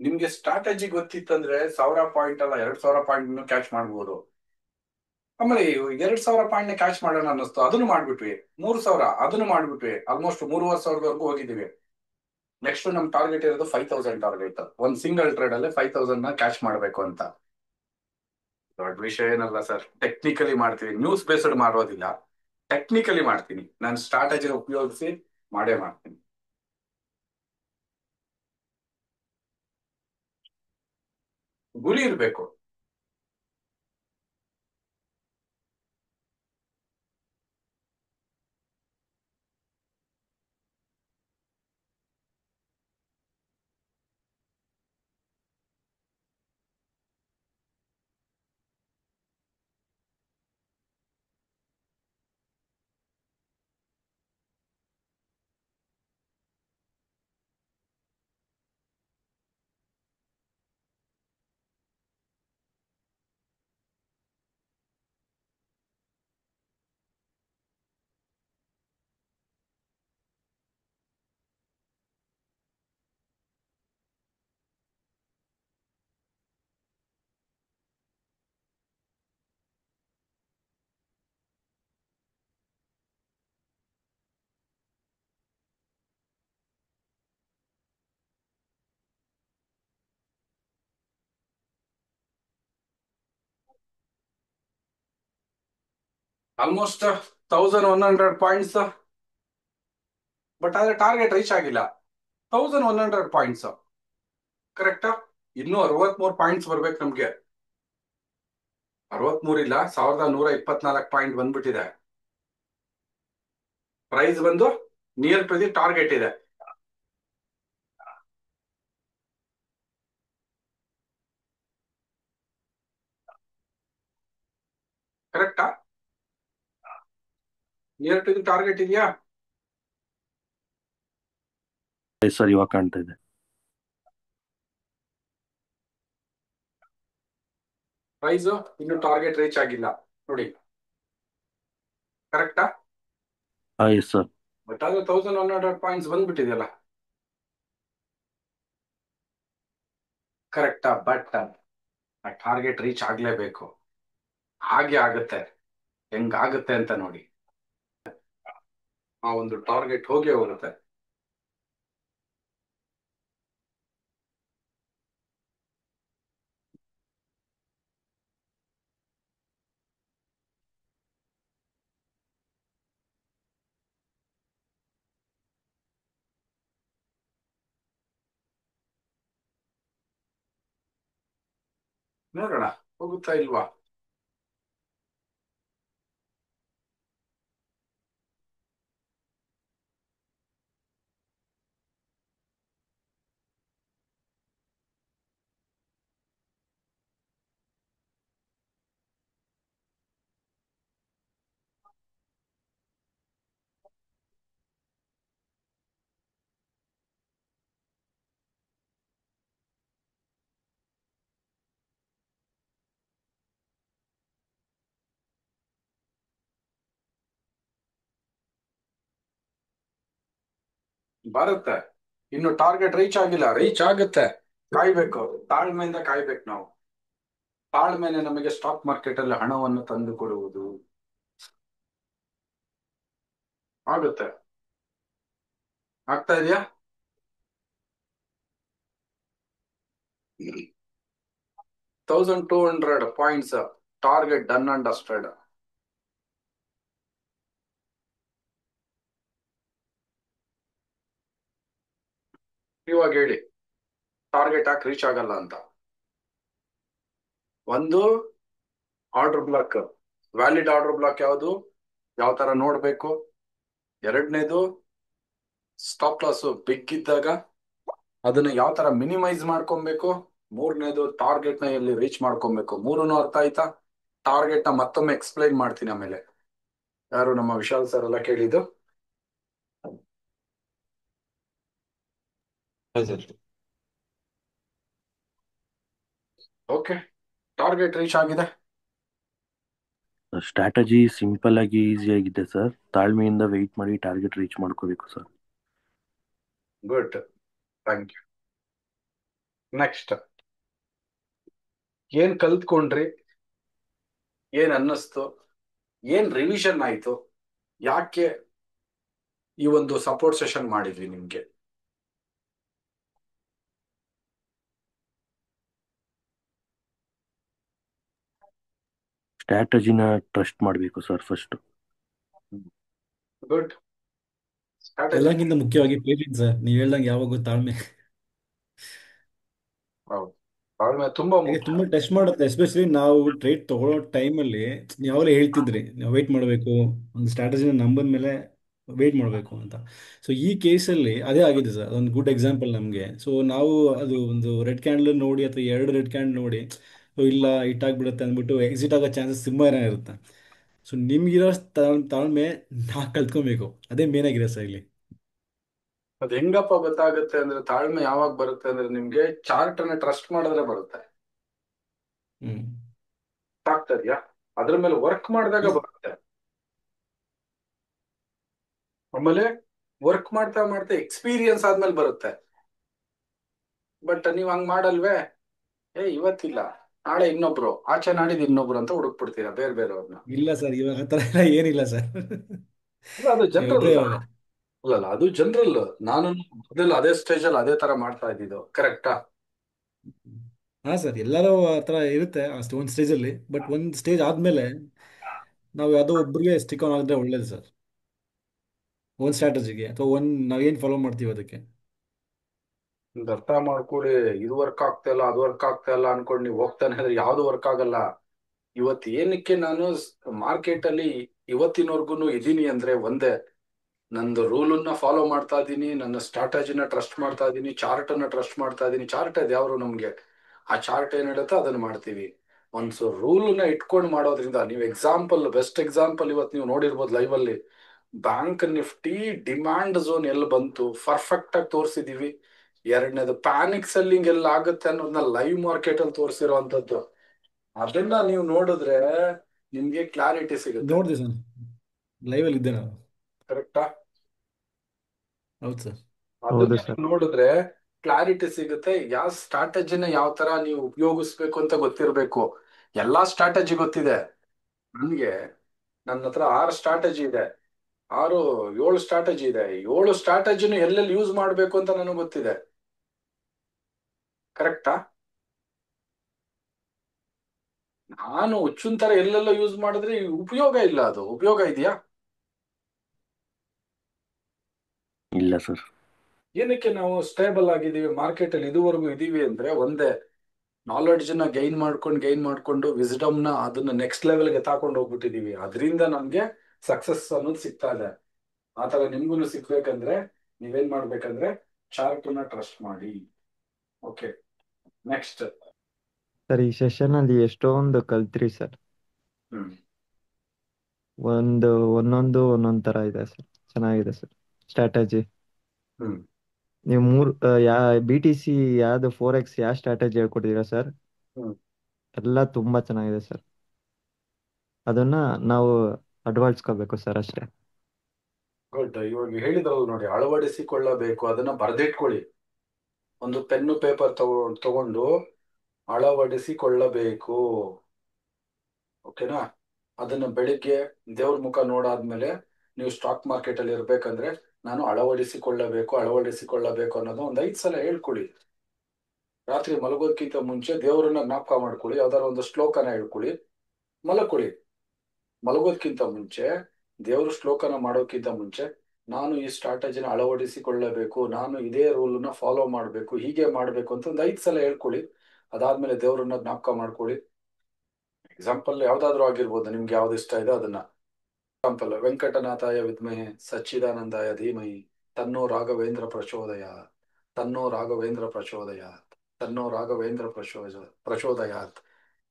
ನಿಮ್ಗೆ ಸ್ಟ್ರಾಟಜಿ ಗೊತ್ತಿತ್ತಂದ್ರೆ 1000 ಪಾಯಿಂಟ್ ಅಲ್ಲ 2000 ಪಾಯಿಂಟ್ ಕ್ಯಾಚ್ ಮಾಡ್ಬೋದು. ಆಮೇಲೆ 2000 ಪಾಯಿಂಟ್ ನ ಕ್ಯಾಚ್ ಮಾಡೋಣ ಅನ್ನಿಸ್ತು, ಅದನ್ನು ಮಾಡ್ಬಿಟ್ವಿ. 3000 ಅದನ್ನು ಮಾಡ್ಬಿಟ್ವಿ. ಆಲ್ಮೋಸ್ಟ್ 3500 ಹೋಗಿದ್ದೀವಿ. ನೆಕ್ಸ್ಟ್ ನಮ್ ಟಾರ್ಗೆಟ್ ಇರೋದು 5000 ಟಾರ್ಗೆಟ್. ಒಂದ್ ಸಿಂಗಲ್ ಟ್ರೇಡ್ ಅಲ್ಲಿ 5000 ನ ಕ್ಯಾಚ್ ಮಾಡ್ಬೇಕು ಅಂತ. ದೊಡ್ಡ ವಿಷಯ ಏನಲ್ಲ ಸರ್, ಟೆಕ್ನಿಕಲಿ ಮಾಡ್ತೀವಿ, ನ್ಯೂಸ್ ಬೇಸ್ಡ್ ಮಾಡೋದಿಲ್ಲ. ಟೆಕ್ನಿಕಲಿ ಮಾಡ್ತೀನಿ, ನಾನು ಸ್ಟ್ರಾಟಜಿ ಉಪಯೋಗಿಸಿ ಮಾಡೇ ಮಾಡ್ತೀನಿ. ಗುರಿ ಇರ್ಬೇಕು. Almost 1100 points. ಬಟ್ ಆದ್ರೆ ಟಾರ್ಗೆಟ್ ರೀಚ್ ಆಗಿಲ್ಲ. 1100 ಪಾಯಿಂಟ್ಸ್ ಕರೆಕ್ಟಾ. ಇನ್ನೂ 63 ಪಾಯಿಂಟ್ಸ್ ಬರ್ಬೇಕು ನಮ್ಗೆ. 63 ಇಲ್ಲ, 1124 ಪಾಯಿಂಟ್ ಬಂದ್ಬಿಟ್ಟಿದೆ. ಪ್ರೈಸ್ ಬಂದು ನಿಯರ್ ಟು ದಿ ಟಾರ್ಗೆಟ್ ಇದೆ. ಕರೆಕ್ಟಾ. ನಿಯರ್ ಟು ದಿ ಟಾರ್ಗೆಟ್ ಇದೆಯಾ? ಸರ್ ಇವಾಗ ಕಾಣ್ತಾ ಇದೆ. ಪ್ರೈಸ್ ಇನ್ನು ಟಾರ್ಗೆಟ್ ರೀಚ್ ಆಗಿಲ್ಲ ನೋಡಿ. ಕರೆಕ್ಟಾ. Yes sir. ಬಟ್ ಆದ್ರೆ 1100 ಪಾಯಿಂಟ್ಸ್ ಬಂದ್ಬಿಟ್ಟಿದೆಯಲ್ಲ. ಕರೆಕ್ಟಾ. ಬಟ್ ಟಾರ್ಗೆಟ್ ರೀಚ್ ಆಗ್ಲೇಬೇಕು. ಹಾಗೆ ಆಗುತ್ತೆ. ಹೆಂಗಾಗುತ್ತೆ ಅಂತ ನೋಡಿ. ಆ ಒಂದು ಟಾರ್ಗೆಟ್ ಹೋಗೇ ಹೋಗುತ್ತೆ. ನೋಡೋಣ ಹೋಗುತ್ತಾ ಇಲ್ವಾ. ಬರುತ್ತೆ. ಇನ್ನು ಟಾರ್ಗೆಟ್ ರೀಚ್ ಆಗಿಲ್ಲ. ರೀಚ್ ಆಗುತ್ತೆ. ಕಾಯ್ಬೇಕು. ತಾಳ್ಮೆಯಿಂದ ಕಾಯ್ಬೇಕು ನಾವು. ತಾಳ್ಮೆನೆ ನಮಗೆ ಸ್ಟಾಕ್ ಮಾರ್ಕೆಟ್ ಅಲ್ಲಿ ಹಣವನ್ನು ತಂದು ಕೊಡುವುದು. ಆಗುತ್ತೆ. ಆಗ್ತಾ ಇದೆಯಾ? 1200 points target done and dusted. ಇವಾಗ ಹೇಳಿ ಟಾರ್ಗೆಟ್ ಯಾಕೆ ರೀಚ್ ಆಗಲ್ಲ ಅಂತ. ಒಂದು order block. Valid order block ಯಾವುದು, ಯಾವ ತರ ನೋಡ್ಬೇಕು. ಎರಡನೇದು ಸ್ಟಾಪ್ ಲಾಸ್ ಬಿಗ್ ಇದ್ದಾಗ ಅದನ್ನ ಯಾವ ತರ ಮಿನಿಮೈಸ್ ಮಾಡ್ಕೊಬೇಕು. ಮೂರನೇದು ಟಾರ್ಗೆಟ್ ನ ಎಲ್ಲಿ ರೀಚ್ ಮಾಡ್ಕೊಬೇಕು. ಮೂರನ್ನು ಅರ್ಥ ಆಯ್ತಾ? ಟಾರ್ಗೆಟ್ ನ ಮತ್ತೊಮ್ಮೆ ಎಕ್ಸ್ಪ್ಲೈನ್ ಮಾಡ್ತೀನಿ ಆಮೇಲೆ. ಯಾರು ನಮ್ಮ ವಿಶಾಲ್ ಸರ್ ಎಲ್ಲ ಕೇಳಿದ್ದು. ಸರ್. ಓಕೆ, ಟಾರ್ಗೆಟ್ ರೀಚ್ ಆಗಿದೆ. ಸ್ಟ್ರಾಟಜಿ ಸಿಂಪಲ್ ಆಗಿ ಈಸಿ ಆಗಿದೆ ಸರ್. ತಾಳ್ಮೆಯಿಂದ ವೆಯ್ಟ್ ಮಾಡಿ ಟಾರ್ಗೆಟ್ ರೀಚ್ ಮಾಡ್ಕೋಬೇಕು sir. Good, thank you. Next ಏನ್ ಕಲ್ತ್ಕೊಂಡ್ರಿ, ಏನ್ ಅನ್ನಿಸ್ತು, ಏನ್ ರಿವಿಷನ್ ಆಯ್ತು, ಯಾಕೆ ಈ ಒಂದು ಸಪೋರ್ಟ್ ಸೆಷನ್ ಮಾಡಿದ್ವಿ ನಿಮ್ಗೆ. ಸ್ಟ್ರಾಟಜಿನ ಟ್ರಸ್ಟ್ ಮಾಡಬೇಕು ಸರ್ ಫಸ್ಟ್. ಗುಡ್. ಸ್ಟ್ರಾಟಜಿ ಎಲ್ಲಕ್ಕಿಂತ ಮುಖ್ಯವಾಗಿ ಪೇಷನ್ಸ್ ಸರ್. ನೀವು ಹೇಳ್ದಂಗೆ ಯಾವಾಗೂ ತಾಳ್ಮೆ. ಹೌದು, ತಾಳ್ಮೆ ತುಂಬಾ ಯಾಕೆ ಮುಖ್ಯ. ತುಂಬಾ ಟೆಸ್ಟ್ ಮಾಡುತ್ತೆ, ಎಸ್ಪೆಷಲಿ ನಾವು ಟ್ರೇಡ್ ತಗೊಳ್ಳೋ ಟೈಮಲ್ಲಿ. ಯಾವಾಗಲೇ ಹೇಳ್ತಿದ್ರಿ ನಾವು ವೆಯ್ಟ್ ಮಾಡಬೇಕು, ಒಂದು ಸ್ಟ್ರಾಟಜಿನ ನಂಬರ್ ಮೇಲೆ ವೆಯ್ಟ್ ಮಾಡಬೇಕು ಅಂತ. ಸೊ ಈ ಕೇಸಲ್ಲಿ ಅದೇ ಆಗಿದೆ ಸರ್. ಅದೊಂದು ಗುಡ್ ಎಕ್ಸಾಂಪಲ್ ನಮಗೆ. ಸೊ ನಾವು ಅದು ಒಂದು ರೆಡ್ ಕ್ಯಾಂಡಲ್ ನೋಡಿ ಅಥವಾ ಎರಡು ರೆಡ್ ಕ್ಯಾಂಡಲ್ ನೋಡಿ ಸೊ ಇಲ್ಲ ಹಿಟ್ಟಾಗ್ಬಿಡುತ್ತೆ ಅಂದ್ಬಿಟ್ಟು ಎಕ್ಸಿಟ್ ಆಗೋ ಚಾನ್ಸಸ್ ತುಂಬ ಇರುತ್ತೆ. ಸೊ ನಿಮ್ಗಿರೋ ತಾಳ್ಮೆ ನಾ ಕಲ್ತ್ಕೊಬೇಕು. ಅದೇ ಮೇನ್ ಆಗಿದೆ ಸರ್ ಇಲ್ಲಿ. ಅದ್ ಹೆಂಗಪ್ಪ ಗೊತ್ತಾಗುತ್ತೆ ಅಂದ್ರೆ, ತಾಳ್ಮೆ ಯಾವಾಗ ಬರುತ್ತೆ ಅಂದ್ರೆ ನಿಮ್ಗೆ ಚಾರ್ಟ್ ಅನ್ನ ಟ್ರಸ್ಟ್ ಮಾಡಿದ್ರೆ ಬರುತ್ತೆ. ಹ್ಮ್ ಆಗ್ತದ್ಯಾ? ಅದ್ರ ಮೇಲೆ ವರ್ಕ್ ಮಾಡಿದಾಗ ಬರುತ್ತೆ. ಆಮೇಲೆ ವರ್ಕ್ ಮಾಡ್ತಾ ಮಾಡ್ತಾ ಎಕ್ಸ್ಪೀರಿಯನ್ಸ್ ಆದ್ಮೇಲೆ ಬರುತ್ತೆ. ಬಟ್ ನೀವ್ ಹಂಗ್ ಮಾಡಲ್ವೇ. ಇವತ್ತಿಲ್ಲ, ನಾಳೆ ಇನ್ನೊಬ್ರು, ಆಚೆ ನಾಡಿದ್ ಇನ್ನೊಬ್ರು ಅಂತ ಹುಡುಕ್ಬಿಡ್ತೀರಾ ಬೇರೆ ಬೇರೆಯವ್ರನ್ನ. ಇಲ್ಲ ಸರ್, ಇವಾಗ ಆ ಥರ ಎಲ್ಲ ಏನಿಲ್ಲ ಸರ್. ಇಲ್ಲ, ಅದು ಜನರಲ್. ನೀವೊಬ್ರೇ ಇವಾಗ. ಅಲ್ಲಲ್ಲ, ಅದು ಜನರಲ್. ನಾನು ಮೊದಲು ಅದೇ ಸ್ಟೇಜ್ ಅಲ್ಲಿ ಅದೇ ತರ ಮಾಡ್ತಾ ಇದ್ದಿದ್ದು. ಕರೆಕ್ಟಾ? ಹಾಂ ಸರ್, ಎಲ್ಲರೂ ಆ ಥರ ಇರುತ್ತೆ ಅಷ್ಟು ಒಂದು ಸ್ಟೇಜಲ್ಲಿ. ಬಟ್ ಒಂದು ಸ್ಟೇಜ್ ಆದಮೇಲೆ ನಾವು ಯಾವುದೋ ಒಬ್ಬರಿಗೆ ಸ್ಟಿಕ್ ಆನ್ ಆಗಿದ್ರೆ ಒಳ್ಳೇದು ಸರ್, ಒಂದು ಸ್ಟ್ರಾಟಜಿಗೆ ಅಥವಾ ನಾವೇನು ಫಾಲೋ ಮಾಡ್ತೀವಿ ಅದಕ್ಕೆ. ನಿಮ್ದು ಅರ್ಥ ಮಾಡ್ಕೊಡಿ. ಇದು ವರ್ಕ್ ಆಗ್ತಾ ಇಲ್ಲ ಅದು ವರ್ಕ್ ಆಗ್ತಾ ಇಲ್ಲ ಅನ್ಕೊಂಡು ನೀವು ಹೋಗ್ತಾನೆ ಇದ್ರೆ ಯಾವ್ದು ವರ್ಕ್ ಆಗಲ್ಲ. ಇವತ್ತು ಏನಕ್ಕೆ ನಾನು ಮಾರ್ಕೆಟ್ ಅಲ್ಲಿ ಇವತ್ತಿನವರ್ಗುನು ಇದೀನಿ ಅಂದ್ರೆ ಒಂದೇ, ನಂದು ರೂಲನ್ನ ಫಾಲೋ ಮಾಡ್ತಾ ಇದ್ದೀನಿ, ನನ್ನ ಸ್ಟ್ರಾಟಜಿನ ಟ್ರಸ್ಟ್ ಮಾಡ್ತಾ ಇದ್ದೀನಿ, ಚಾರ್ಟ್ ಅನ್ನ ಟ್ರಸ್ಟ್ ಮಾಡ್ತಾ ಇದ್ದೀನಿ. ಚಾರ್ಟ್ ಅದು ಯಾವ್ರು ನಮ್ಗೆ, ಆ ಚಾರ್ಟ್ ಏನ್ ಹೇಳುತ್ತೋ ಅದನ್ನ ಮಾಡ್ತೀವಿ. ಒಂದು ರೂಲ್ನ ಇಟ್ಕೊಂಡು ಮಾಡೋದ್ರಿಂದ ನೀವು ಬೆಸ್ಟ್ ಎಕ್ಸಾಂಪಲ್ ಇವತ್ತು ನೀವು ನೋಡಿರ್ಬೋದು ಲೈವ್ ಅಲ್ಲಿ, ಬ್ಯಾಂಕ್ ನಿಫ್ಟಿ ಡಿಮ್ಯಾಂಡ್ ಝೋನ್ ಎಲ್ಲಿ ಬಂತು ಪರ್ಫೆಕ್ಟ್ ಆಗಿ ತೋರಿಸಿದೀವಿ. ಎರಡನೇದು ಪ್ಯಾನಿಕ್ ಸೆಲ್ಲಿಂಗ್ ಎಲ್ಲ ಆಗುತ್ತೆ ಅನ್ನೋದನ್ನ ಲೈವ್ ಮಾರ್ಕೆಟ್ ಅಲ್ಲಿ ತೋರಿಸಿರುವಂತದ್ದು. ಅದನ್ನ ನೀವು ನೋಡಿದ್ರೆ ನಿಮ್ಗೆ ಕ್ಲಾರಿಟಿ ಸಿಗುತ್ತೆ. ನೋಡಿದೆ ಸರ್, ಲೈವಲ್ಲಿ ಇದ್ದೆ ನಾನು. ಕರೆಕ್ಟಾ? ಹೌದು ಸರ್. ಹೌದು ಅದನ್ನ ಸರ್. ನೋಡಿದ್ರೆ ಕ್ಲಾರಿಟಿ ಸಿಗುತ್ತೆ. ಯಾವ ಸ್ಟ್ರಾಟಜಿನ ಯಾವ ತರ ನೀವು ಉಪಯೋಗಿಸ್ಬೇಕು ಅಂತ ಗೊತ್ತಿರ್ಬೇಕು. ಎಲ್ಲಾ ಸ್ಟ್ರಾಟಜಿ ಗೊತ್ತಿದೆ ನನ್ಗೆ. ನನ್ನ ಹತ್ರ 6 ಸ್ಟ್ರಾಟಜಿ ಇದೆ, 7 ಸ್ಟ್ರಾಟಜಿ ಇದೆ. 7 ಸ್ಟ್ರಾಟಜಿನ ಎಲ್ಲೆಲ್ಲಿ ಯೂಸ್ ಮಾಡ್ಬೇಕು ಅಂತ ನನಗೆ ಗೊತ್ತಿದೆ. ಕರೆಕ್ಟಾ? ನಾನು ಹುಚ್ಚುನ್ ತರ ಎಲ್ಲೆಲ್ಲ ಯೂಸ್ ಮಾಡಿದ್ರೆ ಉಪಯೋಗ ಇಲ್ಲ. ಅದು ಉಪಯೋಗ ಇದೆಯಾ? ಇಲ್ಲ ಸರ್. ಏನಕ್ಕೆ ನಾವು ಸ್ಟೇಬಲ್ ಆಗಿದ್ದೀವಿ ಮಾರ್ಕೆಟ್ ಅಲ್ಲಿ ಇದುವರೆಗೂ ಇದೀವಿ ಅಂದ್ರೆ ಒಂದೇ, ನಾಲೆಡ್ಜ್ ನ ಗೈನ್ ಮಾಡ್ಕೊಂಡು ವಿಸ್ಡಮ್ ಅದನ್ನ ನೆಕ್ಸ್ಟ್ ಲೆವೆಲ್ಗೆ ತಾಕೊಂಡು ಹೋಗ್ಬಿಟ್ಟಿದೀವಿ. ಅದರಿಂದ ನಮ್ಗೆ ಸಕ್ಸಸ್ ಅನ್ನೋದು ಸಿಗ್ತಾ ಇದೆ. ಆತರ ನಿಮ್ಗೂ ಸಿಗ್ಬೇಕಂದ್ರೆ ನೀವೇನ್ ಮಾಡ್ಬೇಕಂದ್ರೆ ಚಾರ್ಟ್ ನ ಟ್ರಸ್ಟ್ ಮಾಡಿ. Okay, next. ಸರ್ ಈ ಸೆಷನ್ ಅಲ್ಲಿ ಎಷ್ಟೊಂದು ಕಲ್ತ್ರಿ ಸರ್. ಹ್ಮ್ ಒಂದೊಂದು ತರ ಇದೆ ಸರ್, ಚೆನ್ನಾಗಿದೆ ಸರ್ ಸ್ಟ್ರಾಟಜಿ. ಹ್ಮ್ ನೀವು BTC ಯಾವ್ದು 4X ಯಾವ ಸ್ಟ್ರಾಟಜಿ ಹೇಳ್ಕೊಟ್ಟಿದ್ದೀರಾ ಸರ್, ಹ್ಮ್ ಎಲ್ಲ ತುಂಬಾ ಚೆನ್ನಾಗಿದೆ ಸರ್. ಅದನ್ನ ನಾವು ಅಳವಡಿಸ್ಕೋಬೇಕು ಸರ್ ಅಷ್ಟೇ. ಗುಡ್. ಇವಾಗ ಹೇಳಿದ್ರಲ್ಲ ನೋಡಿ, ಅಳವಡಿಸಿಕೊಳ್ಳಬೇಕು. ಅದನ್ನ ಬರೆದಿಟ್ಕೊಳ್ಳಿ. ಒಂದು ಪೆನ್ನು ಪೇಪರ್ ತಗೊಂಡು ಅಳವಡಿಸಿಕೊಳ್ಳಬೇಕು. ಓಕೆನಾ? ಅದನ್ನ ಬೆಳಿಗ್ಗೆ ದೇವ್ರ ಮುಖ ನೋಡಾದ್ಮೇಲೆ ನೀವು ಸ್ಟಾಕ್ ಮಾರ್ಕೆಟ್ ಅಲ್ಲಿ ಇರ್ಬೇಕಂದ್ರೆ ನಾನು ಅಳವಡಿಸಿಕೊಳ್ಳಬೇಕು ಅನ್ನೋದು ಒಂದ್ 5 ಸಲ ಹೇಳ್ಕೊಳ್ಳಿ. ರಾತ್ರಿ ಮಲಗೋದಕ್ಕಿಂತ ಮುಂಚೆ ದೇವರನ್ನ ಜ್ಞಾಪಕ ಮಾಡ್ಕೊಳ್ಳಿ. ಯಾವ್ದಾರ ಒಂದು ಶ್ಲೋಕನ ಹೇಳ್ಕೊಳ್ಳಿ, ಮಲಕೊಳ್ಳಿ. ಮಲಗೋದಕ್ಕಿಂತ ಮುಂಚೆ ದೇವ್ರ ಶ್ಲೋಕನ ಮಾಡೋಕ್ಕಿಂತ ಮುಂಚೆ ನಾನು ಈ ಸ್ಟ್ರಾಟಜಿನ ಅಳವಡಿಸಿಕೊಳ್ಳಬೇಕು, ನಾನು ಇದೇ ರೂಲ್ನ ಫಾಲೋ ಮಾಡಬೇಕು, ಹೀಗೆ ಮಾಡಬೇಕು ಅಂತ ಒಂದು 5 ಸಲ ಹೇಳ್ಕೊಳ್ಳಿ. ಅದಾದ್ಮೇಲೆ ದೇವ್ರನ್ನ ಜ್ಞಾಪಕ ಮಾಡ್ಕೊಳ್ಳಿ. ಎಕ್ಸಾಂಪಲ್ ಯಾವ್ದಾದ್ರು ಆಗಿರ್ಬೋದು, ನಿಮ್ಗೆ ಯಾವ್ದು ಇಷ್ಟ ಇದೆ ಅದನ್ನ. ಎಕ್ಸಾಂಪಲ್, ವೆಂಕಟನಾಥಾಯ ವಿದ್ಮಹೆ ಸಚ್ಚಿದಾನಂದಾಯ ಧೀಮಹಿ ತನ್ನೋ ರಾಘವೇಂದ್ರ ಪ್ರಚೋದಯಾತ್, ತನ್ನೋ ರಾಘವೇಂದ್ರ ಪ್ರಚೋದಯಾತ್, ತನ್ನೋ ರಾಘವೇಂದ್ರ ಪ್ರಚೋದಯಾತ್.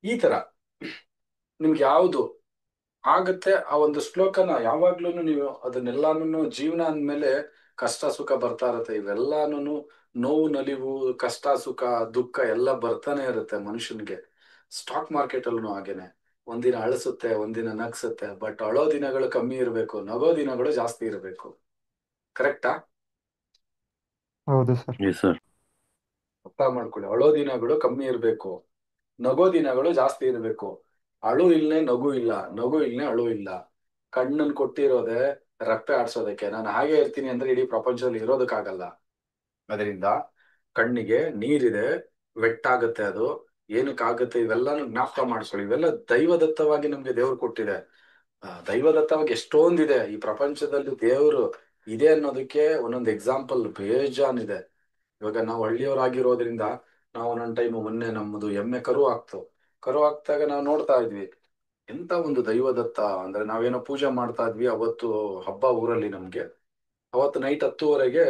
ಈ ತರ ನಿಮ್ಗೆ ಯಾವುದು ಆಗತ್ತೆ ಆ ಒಂದು ಶ್ಲೋಕನ ಯಾವಾಗ್ಲೂ ನೀವು ಅದನ್ನೆಲ್ಲಾನು, ಜೀವನ ಅಂದ್ಮೇಲೆ ಕಷ್ಟ ಸುಖ ಬರ್ತಾ ಇರತ್ತೆ. ಇವೆಲ್ಲಾನು ನೋವು ನಲಿವು ಕಷ್ಟ ಸುಖ ದುಃಖ ಎಲ್ಲ ಬರ್ತಾನೆ ಇರುತ್ತೆ ಮನುಷ್ಯನಿಗೆ. ಸ್ಟಾಕ್ ಮಾರ್ಕೆಟ್ ಅಲ್ಲೂ ಹಾಗೇನೆ, ಒಂದಿನ ಅಳಿಸುತ್ತೆ ಒಂದಿನ ನಗ್ಸುತ್ತೆ. ಬಟ್ ಅಳೋ ದಿನಗಳು ಕಮ್ಮಿ ಇರಬೇಕು, ನಗೋ ದಿನಗಳು ಜಾಸ್ತಿ ಇರಬೇಕು. ಕರೆಕ್ಟಾ? ಹೌದು ಸರ್. Yes sir. ಅರ್ಥ ಮಾಡ್ಕೊಳ್ಳಿ. ಅಳೋ ದಿನಗಳು ಕಮ್ಮಿ ಇರಬೇಕು, ನಗೋ ದಿನಗಳು ಜಾಸ್ತಿ ಇರಬೇಕು. ಅಳು ಇಲ್ನೇ ನಗು ಇಲ್ಲ, ನಗು ಇಲ್ನೇ ಅಳು ಇಲ್ಲ. ಕಣ್ಣನ್ ಕೊಟ್ಟಿರೋದೆ ರಪ್ಪೆ ಆಡ್ಸೋದಕ್ಕೆ. ನಾನು ಹಾಗೆ ಇರ್ತೀನಿ ಅಂದ್ರೆ ಇಡೀ ಪ್ರಪಂಚದಲ್ಲಿ ಇರೋದಕ್ಕಾಗಲ್ಲ. ಅದರಿಂದ ಕಣ್ಣಿಗೆ ನೀರಿದೆ, ವೆಟ್ಟಾಗತ್ತೆ, ಅದು ಏನಕ್ಕಾಗತ್ತೆ ಇವೆಲ್ಲಾನು ಜ್ಞಾಪಕ ಮಾಡಿಸ್ಕೊಳ್ಳಿ. ಇವೆಲ್ಲ ದೈವದತ್ತವಾಗಿ ನಮ್ಗೆ ದೇವ್ರು ಕೊಟ್ಟಿದೆ. ದೈವದತ್ತವಾಗಿ ಎಷ್ಟೊಂದಿದೆ ಈ ಪ್ರಪಂಚದಲ್ಲಿ. ದೇವರು ಇದೆ ಅನ್ನೋದಕ್ಕೆ ಒಂದೊಂದು ಎಕ್ಸಾಂಪಲ್ ಬೇಜಾನಿದೆ. ಇವಾಗ ನಾವು ಹಳ್ಳಿಯವರಾಗಿರೋದ್ರಿಂದ ನಾವು ಒಂದೊಂದು ಟೈಮ್, ಮೊನ್ನೆ ನಮ್ಮದು ಎಮ್ಮೆ ಕರು ಹಾಕ್ದಾಗ ನಾವು ನೋಡ್ತಾ ಇದ್ವಿ. ಎಂತ ಒಂದು ದೈವದತ್ತ ಅಂದ್ರೆ, ನಾವೇನೋ ಪೂಜೆ ಮಾಡ್ತಾ ಇದ್ವಿ ಅವತ್ತು, ಹಬ್ಬ ಊರಲ್ಲಿ ನಮ್ಗೆ. ಅವತ್ತು ನೈಟ್ 10:30ಗೆ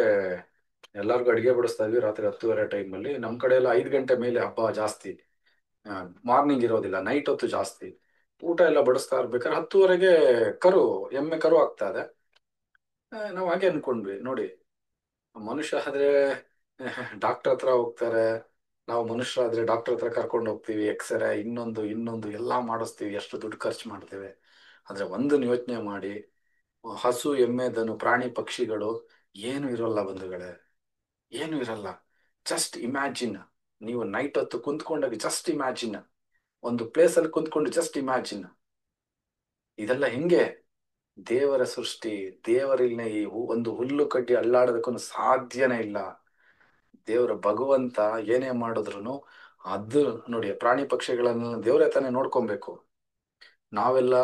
ಎಲ್ಲಾರ್ಗು ಅಡಿಗೆ ಬಡಿಸ್ತಾ ಇದ್ವಿ. ರಾತ್ರಿ 10:30 ಟೈಮಲ್ಲಿ. ನಮ್ ಕಡೆ ಎಲ್ಲ 5 ಗಂಟೆ ಮೇಲೆ ಹಬ್ಬ ಜಾಸ್ತಿ, ಮಾರ್ನಿಂಗ್ ಇರೋದಿಲ್ಲ, ನೈಟ್ ಹೊತ್ತು ಜಾಸ್ತಿ. ಊಟ ಎಲ್ಲ ಬಡಿಸ್ತಾ ಇರ್ಬೇಕಾದ್ರೆ 10:30ಗೆ ಎಮ್ಮೆ ಕರು ಆಗ್ತಾ ಇದೆ. ನಾವ್ ಹಾಗೆ ಅನ್ಕೊಂಡ್ವಿ ನೋಡಿ, ಮನುಷ್ಯ ಆದ್ರೆ ಡಾಕ್ಟರ್ ಹತ್ರ ಹೋಗ್ತಾರೆ, ನಾವು ಮನುಷ್ಯರಾದ್ರೆ ಡಾಕ್ಟರ್ ಹತ್ರ ಕರ್ಕೊಂಡು ಹೋಗ್ತೀವಿ, ಎಕ್ಸ್ರೇ ಇನ್ನೊಂದು ಎಲ್ಲಾ ಮಾಡಿಸ್ತೀವಿ, ಎಷ್ಟು ದುಡ್ಡು ಖರ್ಚು ಮಾಡ್ತೇವೆ. ಆದ್ರೆ ಒಂದನ್ನು ಯೋಚನೆ ಮಾಡಿ, ಹಸು ಎಮ್ಮೆ ದನು ಪ್ರಾಣಿ ಪಕ್ಷಿಗಳು ಏನು ಇರೋಲ್ಲ ಬಂಧುಗಳೇ, ಏನು ಇರಲ್ಲ. ಜಸ್ಟ್ ಇಮ್ಯಾಜಿನ್, ನೀವು ನೈಟ್ ಹೊತ್ತು ಕುಂತ್ಕೊಂಡಾಗ ಜಸ್ಟ್ ಇಮ್ಯಾಜಿನ್, ಒಂದು ಪ್ಲೇಸ್ ಅಲ್ಲಿ ಕುಂತ್ಕೊಂಡು ಜಸ್ಟ್ ಇಮ್ಯಾಜಿನ್. ಇದೆಲ್ಲ ಹೆಂಗೆ? ದೇವರ ಸೃಷ್ಟಿ. ದೇವರಿಲ್ನೇ ಈ ಒಂದು ಹುಲ್ಲು ಕಡ್ಡಿ ಅಲ್ಲಾಡೋದಕ್ಕೂ ಸಾಧ್ಯನೇ ಇಲ್ಲ. ದೇವರ ಭಗವಂತ ಏನೇ ಮಾಡಿದ್ರು ಅದು ನೋಡಿ, ಪ್ರಾಣಿ ಪಕ್ಷಿಗಳನ್ನ ದೇವರೇ ತಾನೇ ನೋಡ್ಕೊಬೇಕು. ನಾವೆಲ್ಲ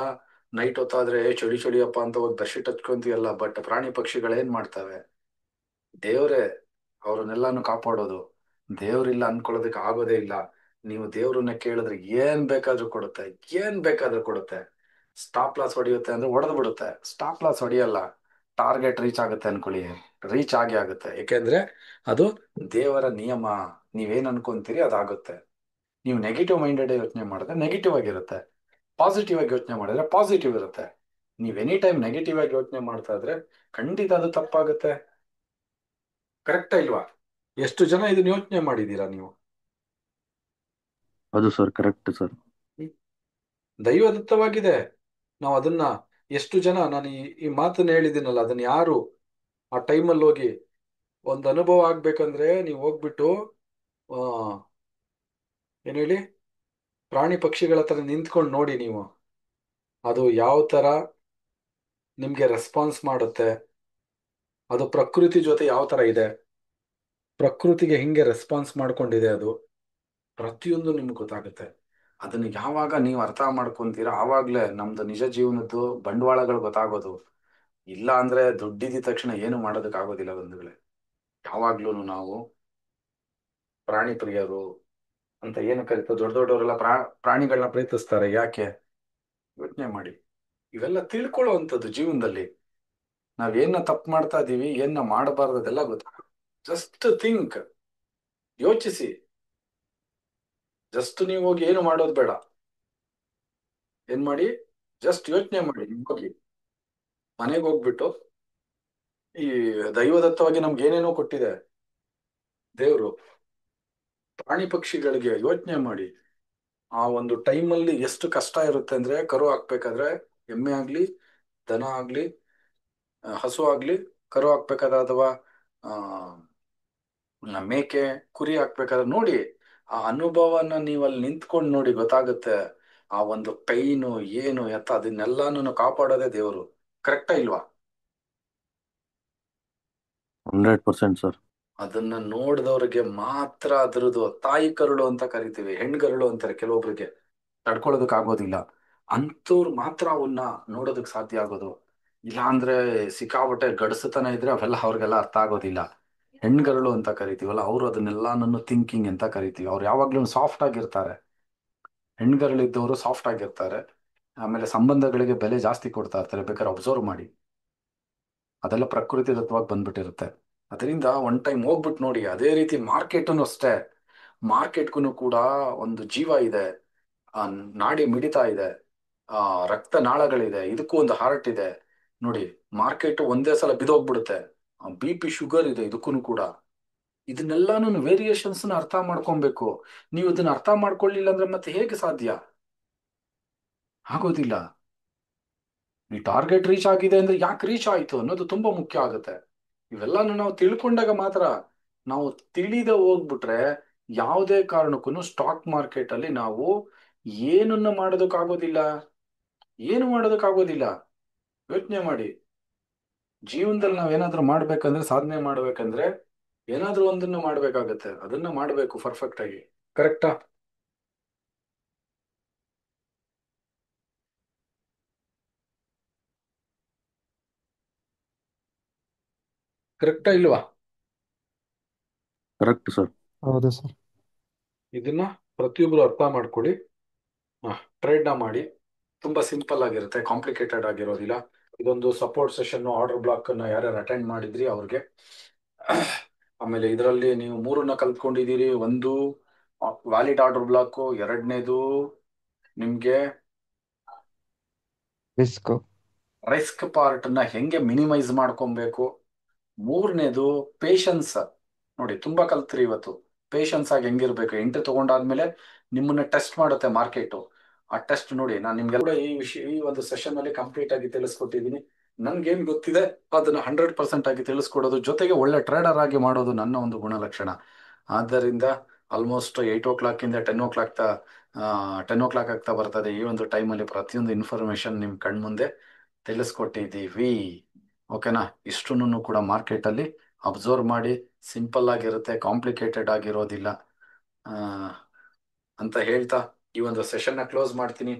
ನೈಟ್ ಹೊತ್ತಾದ್ರೆ ಚಳಿ ಚಳಿಯಪ್ಪ ಅಂತ ಹೋಗಿ ಬೆಡ್ಶೀಟ್ ಹಚ್ಕೊಂತೀಯಲ್ಲ, ಬಟ್ ಪ್ರಾಣಿ ಪಕ್ಷಿಗಳೇನ್ ಮಾಡ್ತವೆ? ದೇವ್ರೇ ಅವ್ರನ್ನೆಲ್ಲಾನು ಕಾಪಾಡೋದು. ದೇವ್ರಿಲ್ಲ ಅನ್ಕೊಳ್ಳೋದಕ್ಕೆ ಆಗೋದೇ ಇಲ್ಲ. ನೀವು ದೇವ್ರನ್ನ ಕೇಳಿದ್ರೆ ಏನ್ ಬೇಕಾದ್ರೂ ಕೊಡುತ್ತೆ, ಏನ್ ಬೇಕಾದ್ರೂ ಕೊಡುತ್ತೆ. ಸ್ಟಾಪ್ ಲಾಸ್ ಹೊಡೆಯುತ್ತೆ ಅಂದ್ರೆ ಹೊಡೆದು ಬಿಡುತ್ತೆ. ಸ್ಟಾಪ್ ಲಾಸ್ ಹೊಡೆಯಲ್ಲ, ಟಾರ್ಗೆಟ್ ರೀಚ್ ಆಗುತ್ತೆ ಅನ್ಕೊಳ್ಳಿ, ರೀಚ್ ಆಗೇ ಆಗುತ್ತೆ. ಯಾಕೆಂದ್ರೆ ಅದು ದೇವರ ನಿಯಮ. ನೀವೇನ್ ಅನ್ಕೊಂತೀರಿ ಅದಾಗುತ್ತೆ. ನೀವು ನೆಗೆಟಿವ್ ಮೈಂಡೆಡ್ ಯೋಚನೆ ಮಾಡಿದ್ರೆ ನೆಗೆಟಿವ್ ಆಗಿರುತ್ತೆ, ಪಾಸಿಟಿವ್ ಆಗಿ ಯೋಚನೆ ಮಾಡಿದ್ರೆ ಪಾಸಿಟಿವ್ ಇರುತ್ತೆ. ನೀವು ಎನಿ ಟೈಮ್ ನೆಗೆಟಿವ್ ಆಗಿ ಯೋಚನೆ ಮಾಡ್ತಾ ಇದ್ರೆ ಖಂಡಿತ ಅದು ತಪ್ಪಾಗುತ್ತೆ. ಕರೆಕ್ಟಾ ಇಲ್ವಾ? ಎಷ್ಟು ಜನ ಇದನ್ನ ಯೋಚನೆ ಮಾಡಿದೀರಾ ನೀವು? ಅದು ಸರ್ ಕರೆಕ್ಟ್ ಸರ್. ಹ್ಮ್. ದೈವದತ್ತವಾಗಿದೆ. ನಾವು ಅದನ್ನ ಎಷ್ಟು ಜನ, ನಾನು ಈ ಮಾತನ್ನ ಹೇಳಿದ್ದೀನಲ್ಲ, ಅದನ್ನ ಯಾರು ಆ ಟೈಮಲ್ಲಿ ಹೋಗಿ ಒಂದು ಅನುಭವ ಆಗ್ಬೇಕಂದ್ರೆ ನೀವು ಹೋಗ್ಬಿಟ್ಟು ಆ ಏನ್ ಹೇಳಿ, ಪ್ರಾಣಿ ಪಕ್ಷಿಗಳ ಹತ್ರ ನಿಂತ್ಕೊಂಡು ನೋಡಿ ನೀವು, ಅದು ಯಾವ ತರ ನಿಮ್ಗೆ ರೆಸ್ಪಾನ್ಸ್ ಮಾಡುತ್ತೆ, ಅದು ಪ್ರಕೃತಿ ಜೊತೆ ಯಾವ ತರ ಇದೆ, ಪ್ರಕೃತಿಗೆ ಹಿಂಗೆ ರೆಸ್ಪಾನ್ಸ್ ಮಾಡ್ಕೊಂಡಿದೆ, ಅದು ಪ್ರತಿಯೊಂದು ನಿಮ್ಗೆ ಗೊತ್ತಾಗುತ್ತೆ. ಅದನ್ನ ಯಾವಾಗ ನೀವು ಅರ್ಥ ಮಾಡ್ಕೊಂತೀರಾ ಆವಾಗ್ಲೇ ನಮ್ದು ನಿಜ ಜೀವನದ್ದು ಬಂಡವಾಳಗಳು ಗೊತ್ತಾಗೋದು. ಇಲ್ಲ ಅಂದ್ರೆ ದುಡ್ಡಿದ ತಕ್ಷಣ ಏನು ಮಾಡೋದಕ್ಕಾಗೋದಿಲ್ಲ ಬಂಧುಗಳೇ. ಯಾವಾಗ್ಲೂ ನಾವು ಪ್ರಾಣಿ ಪ್ರಿಯರು ಅಂತ ಏನು ಕರೀತಾರೆ, ದೊಡ್ಡ ದೊಡ್ಡವರೆಲ್ಲ ಪ್ರಾಣಿಗಳನ್ನ ಪ್ರೀತಿಸ್ತಾರೆ. ಯಾಕೆ? ಯೋಚನೆ ಮಾಡಿ. ಇವೆಲ್ಲ ತಿಳ್ಕೊಳ್ಳುವಂಥದ್ದು ಜೀವನದಲ್ಲಿ. ನಾವೇನ ತಪ್ಪು ಮಾಡ್ತಾ ಇದೀವಿ, ಏನ ಮಾಡಬಾರ್ದು ಅದೆಲ್ಲ ಗೊತ್ತಾಗುತ್ತೆ. ಜಸ್ಟ್ ಥಿಂಕ್, ಯೋಚಿಸಿ. ಜಸ್ಟ್ ನೀವು ಹೋಗಿ ಏನು ಮಾಡೋದು ಬೇಡ. ಏನ್ ಮಾಡಿ, ಜಸ್ಟ್ ಯೋಚನೆ ಮಾಡಿ. ನೀವು ಹೋಗಿ ಮನೆಗೆ ಹೋಗ್ಬಿಟ್ಟು ಈ ದೈವದತ್ತವಾಗಿ ನಮ್ಗೆ ಏನೇನೋ ಕೊಟ್ಟಿದೆ ದೇವ್ರು, ಪ್ರಾಣಿ ಪಕ್ಷಿಗಳಿಗೆ ಯೋಚನೆ ಮಾಡಿ. ಆ ಒಂದು ಟೈಮಲ್ಲಿ ಎಷ್ಟು ಕಷ್ಟ ಇರುತ್ತೆ ಅಂದ್ರೆ, ಕರು ಹಾಕ್ಬೇಕಾದ್ರೆ, ಎಮ್ಮೆ ಆಗ್ಲಿ, ದನ ಆಗ್ಲಿ, ಹಸು ಆಗ್ಲಿ, ಕರು ಹಾಕ್ಬೇಕಾದ್ರೆ ಅಥವಾ ಆ ಮೇಕೆ, ಕುರಿ ಹಾಕ್ಬೇಕಾದ್ರೆ ನೋಡಿ, ಆ ಅನುಭವನ ನೀವು ಅಲ್ಲಿ ನಿಂತ್ಕೊಂಡು ನೋಡಿ, ಗೊತ್ತಾಗುತ್ತೆ. ಆ ಒಂದು ಪೈನು ಏನು ಎತ್ತ ಅದನ್ನೆಲ್ಲಾನು ಕಾಪಾಡೋದೇ ದೇವರು. ಕರೆಕ್ಟಾ ಇಲ್ವಾ? 100% ಸರ್. ಅದನ್ನ ನೋಡಿದವ್ರಿಗೆ ಮಾತ್ರ ಅದ್ರದ್ದು ತಾಯಿ ಕರುಳು ಅಂತ ಕರಿತೀವಿ, ಹೆಣ್ಗರುಳು ಅಂತಾರೆ ಕೆಲವೊಬ್ರಿಗೆ, ತಡ್ಕೊಳ್ಳೋದಕ್ ಆಗೋದಿಲ್ಲ. ಅಂಥವ್ರು ಮಾತ್ರ ಅವನ್ನ ನೋಡೋದಕ್ ಸಾಧ್ಯ ಆಗೋದು. ಇಲ್ಲ ಅಂದ್ರೆ ಸಿಕ್ಕಾಬಟ್ಟೆ ಗಡಸುತನ ಇದ್ರೆ ಅವೆಲ್ಲ ಅವ್ರಿಗೆಲ್ಲ ಅರ್ಥ ಆಗೋದಿಲ್ಲ. ಹೆಣ್ಗರುಳು ಅಂತ ಕರಿತೀವಲ್ಲ, ಅವರು ಅದನ್ನೆಲ್ಲ ನನ್ನ ಥಿಂಕಿಂಗ್ ಅಂತ ಕರಿತೀವಿ. ಅವ್ರು ಯಾವಾಗ್ಲೂ ಸಾಫ್ಟ್ ಆಗಿರ್ತಾರೆ. ಹೆಣ್ಗರಳಿದ್ದವರು ಸಾಫ್ಟ್ ಆಗಿರ್ತಾರೆ. ಆಮೇಲೆ ಸಂಬಂಧಗಳಿಗೆ ಬೆಲೆ ಜಾಸ್ತಿ ಕೊಡ್ತಾ ಇರ್ತಾರೆ. ಬೇಕಾದ್ರೆ ಅಬ್ಸರ್ವ್ ಮಾಡಿ, ಅದೆಲ್ಲ ಪ್ರಕೃತಿ ದತ್ತವಾಗಿ ಬಂದ್ಬಿಟ್ಟಿರುತ್ತೆ. ಅದರಿಂದ ಒನ್ ಟೈಮ್ ಹೋಗ್ಬಿಟ್ಟು ನೋಡಿ. ಅದೇ ರೀತಿ ಮಾರ್ಕೆಟನ್ನು ಅಷ್ಟೇ. ಮಾರ್ಕೆಟ್ಗೂ ಕೂಡ ಒಂದು ಜೀವ ಇದೆ, ಆ ನಾಡಿ ಮಿಡಿತಾ ಇದೆ, ಆ ರಕ್ತ ನಾಳಗಳಿದೆ, ಇದಕ್ಕೂ ಒಂದು ಹಾರ್ಟ್ ಇದೆ. ನೋಡಿ, ಮಾರ್ಕೆಟ್ ಒಂದೇ ಸಲ ಬಿದೋಗ್ಬಿಡುತ್ತೆ. BP ಶುಗರ್ ಇದೆ ಇದಕ್ಕೂ ಕೂಡ. ಇದನ್ನೆಲ್ಲಾನು ವೇರಿಯೇಷನ್ಸ್ ಅರ್ಥ ಮಾಡ್ಕೊಬೇಕು. ನೀವು ಇದನ್ನ ಅರ್ಥ ಮಾಡ್ಕೊಳ್ಳಿಲ್ಲ ಅಂದ್ರೆ ಮತ್ತೆ ಹೇಗೆ ಸಾಧ್ಯ? ಆಗೋದಿಲ್ಲ. ಈ ಟಾರ್ಗೆಟ್ ರೀಚ್ ಆಗಿದೆ ಅಂದ್ರೆ ಯಾಕೆ ರೀಚ್ ಆಯ್ತು ಅನ್ನೋದು ತುಂಬಾ ಮುಖ್ಯ ಆಗುತ್ತೆ. ಇವೆಲ್ಲಾನು ನಾವು ತಿಳ್ಕೊಂಡಾಗ ಮಾತ್ರ. ನಾವು ತಿಳಿದ ಹೋಗ್ಬಿಟ್ರೆ ಯಾವುದೇ ಕಾರಣಕ್ಕೂ ಸ್ಟಾಕ್ ಮಾರ್ಕೆಟ್ ಅಲ್ಲಿ ನಾವು ಏನನ್ನ ಮಾಡೋದಕ್ಕಾಗೋದಿಲ್ಲ, ಏನು ಮಾಡೋದಕ್ಕಾಗೋದಿಲ್ಲ. ಯೋಚನೆ ಮಾಡಿ. ಜೀವನದಲ್ಲಿ ನಾವೇನಾದ್ರೂ ಮಾಡ್ಬೇಕಂದ್ರೆ, ಸಾಧನೆ ಮಾಡ್ಬೇಕಂದ್ರೆ ಏನಾದ್ರೂ ಒಂದನ್ನ ಮಾಡ್ಬೇಕಾಗತ್ತೆ. ಅದನ್ನ ಮಾಡ್ಬೇಕು ಪರ್ಫೆಕ್ಟ್ ಆಗಿ. ಕರೆಕ್ಟಾ? ಕರೆಕ್ಟಾ ಇಲ್ವಾ? Correct sir. ಹೌದು ಸರ್. ಇದನ್ನ ಪ್ರತಿಯೊಬ್ರು ಅರ್ಥ ಮಾಡ್ಕೊಳ್ಳಿ. ಟ್ರೇಡ್ ನ ಮಾಡಿ. ತುಂಬಾ ಸಿಂಪಲ್ ಆಗಿರುತ್ತೆ, ಕಾಂಪ್ಲಿಕೇಟೆಡ್ ಆಗಿರೋದಿಲ್ಲ. ಇದೊಂದು ಸಪೋರ್ಟ್ ಸೆಷನ್ ಆರ್ಡರ್ ಬ್ಲಾಕ್ ಅನ್ನ ಯಾರ್ಯಾರು ಅಟೆಂಡ್ ಮಾಡಿದ್ರಿ ಅವ್ರಿಗೆ. ಆಮೇಲೆ ಇದರಲ್ಲಿ ನೀವು ಮೂರನ್ನ ಕಲ್ತ್ಕೊಂಡಿದ್ದೀರಿ. ಒಂದು ವ್ಯಾಲಿಡ್ ಆರ್ಡರ್ ಬ್ಲಾಕ್, ಎರಡನೇದು ನಿಮ್ಗೆ ರಿಸ್ಕ್. ರಿಸ್ಕ್ ಪಾರ್ಟ್ ನ ಹೆಂಗೆ ಮಿನಿಮೈಸ್ ಮಾಡ್ಕೊಬೇಕು. ಮೂರನೇದು ಪೇಶನ್ಸ್. ನೋಡಿ, ತುಂಬಾ ಕಲ್ತ್ರಿ ಇವತ್ತು. ಪೇಶನ್ಸ್ ಆಗಿ ಹೆಂಗಿರ್ಬೇಕು. ಎಂಟ್ರಿ ತಗೊಂಡಾದ್ಮೇಲೆ ನಿಮ್ಮನ್ನ ಟೆಸ್ಟ್ ಮಾಡುತ್ತೆ ಮಾರ್ಕೆಟ್. ಆ ಟೆಸ್ಟ್ ನೋಡಿ. ನಾನು ನಿಮ್ಗೆ ಕೂಡ ಈ ವಿಷಯ, ಈ ಒಂದು ಸೆಷನ್ ಅಲ್ಲಿ ಕಂಪ್ಲೀಟ್ ಆಗಿ ತಿಳಿಸ್ಕೊಟ್ಟಿದ್ದೀನಿ. ನನ್ಗೇನ್ ಗೊತ್ತಿದೆ ಅದನ್ನ 100% ಆಗಿ ತಿಳಿಸ್ಕೊಡೋದು, ಜೊತೆಗೆ ಒಳ್ಳೆ ಟ್ರೇಡರ್ ಆಗಿ ಮಾಡೋದು ನನ್ನ ಒಂದು ಗುಣಲಕ್ಷಣ. ಆದ್ದರಿಂದ ಆಲ್ಮೋಸ್ಟ್ 8 o'clock ಇಂದ 10 o'clock 10 o'clock ಆಗ್ತಾ ಬರ್ತದೆ. ಈ ಒಂದು ಟೈಮಲ್ಲಿ ಪ್ರತಿಯೊಂದು ಇನ್ಫಾರ್ಮೇಶನ್ ನಿಮ್ ಕಣ್ಮುಂದೆ ತಿಳಿಸ್ಕೊಟ್ಟಿದ್ದೀವಿ. ಓಕೆನಾ? ಇಷ್ಟನ್ನು ಕೂಡ ಮಾರ್ಕೆಟ್ ಅಲ್ಲಿ ಅಬ್ಸರ್ವ್ ಮಾಡಿ. ಸಿಂಪಲ್ ಆಗಿರುತ್ತೆ, ಕಾಂಪ್ಲಿಕೇಟೆಡ್ ಆಗಿರೋದಿಲ್ಲ. ಆ, ಅಂತ ಹೇಳ್ತಾ ಈ ಒಂದು ಸೆಷನ್ ನ ಕ್ಲೋಸ್ ಮಾಡ್ತೀನಿ.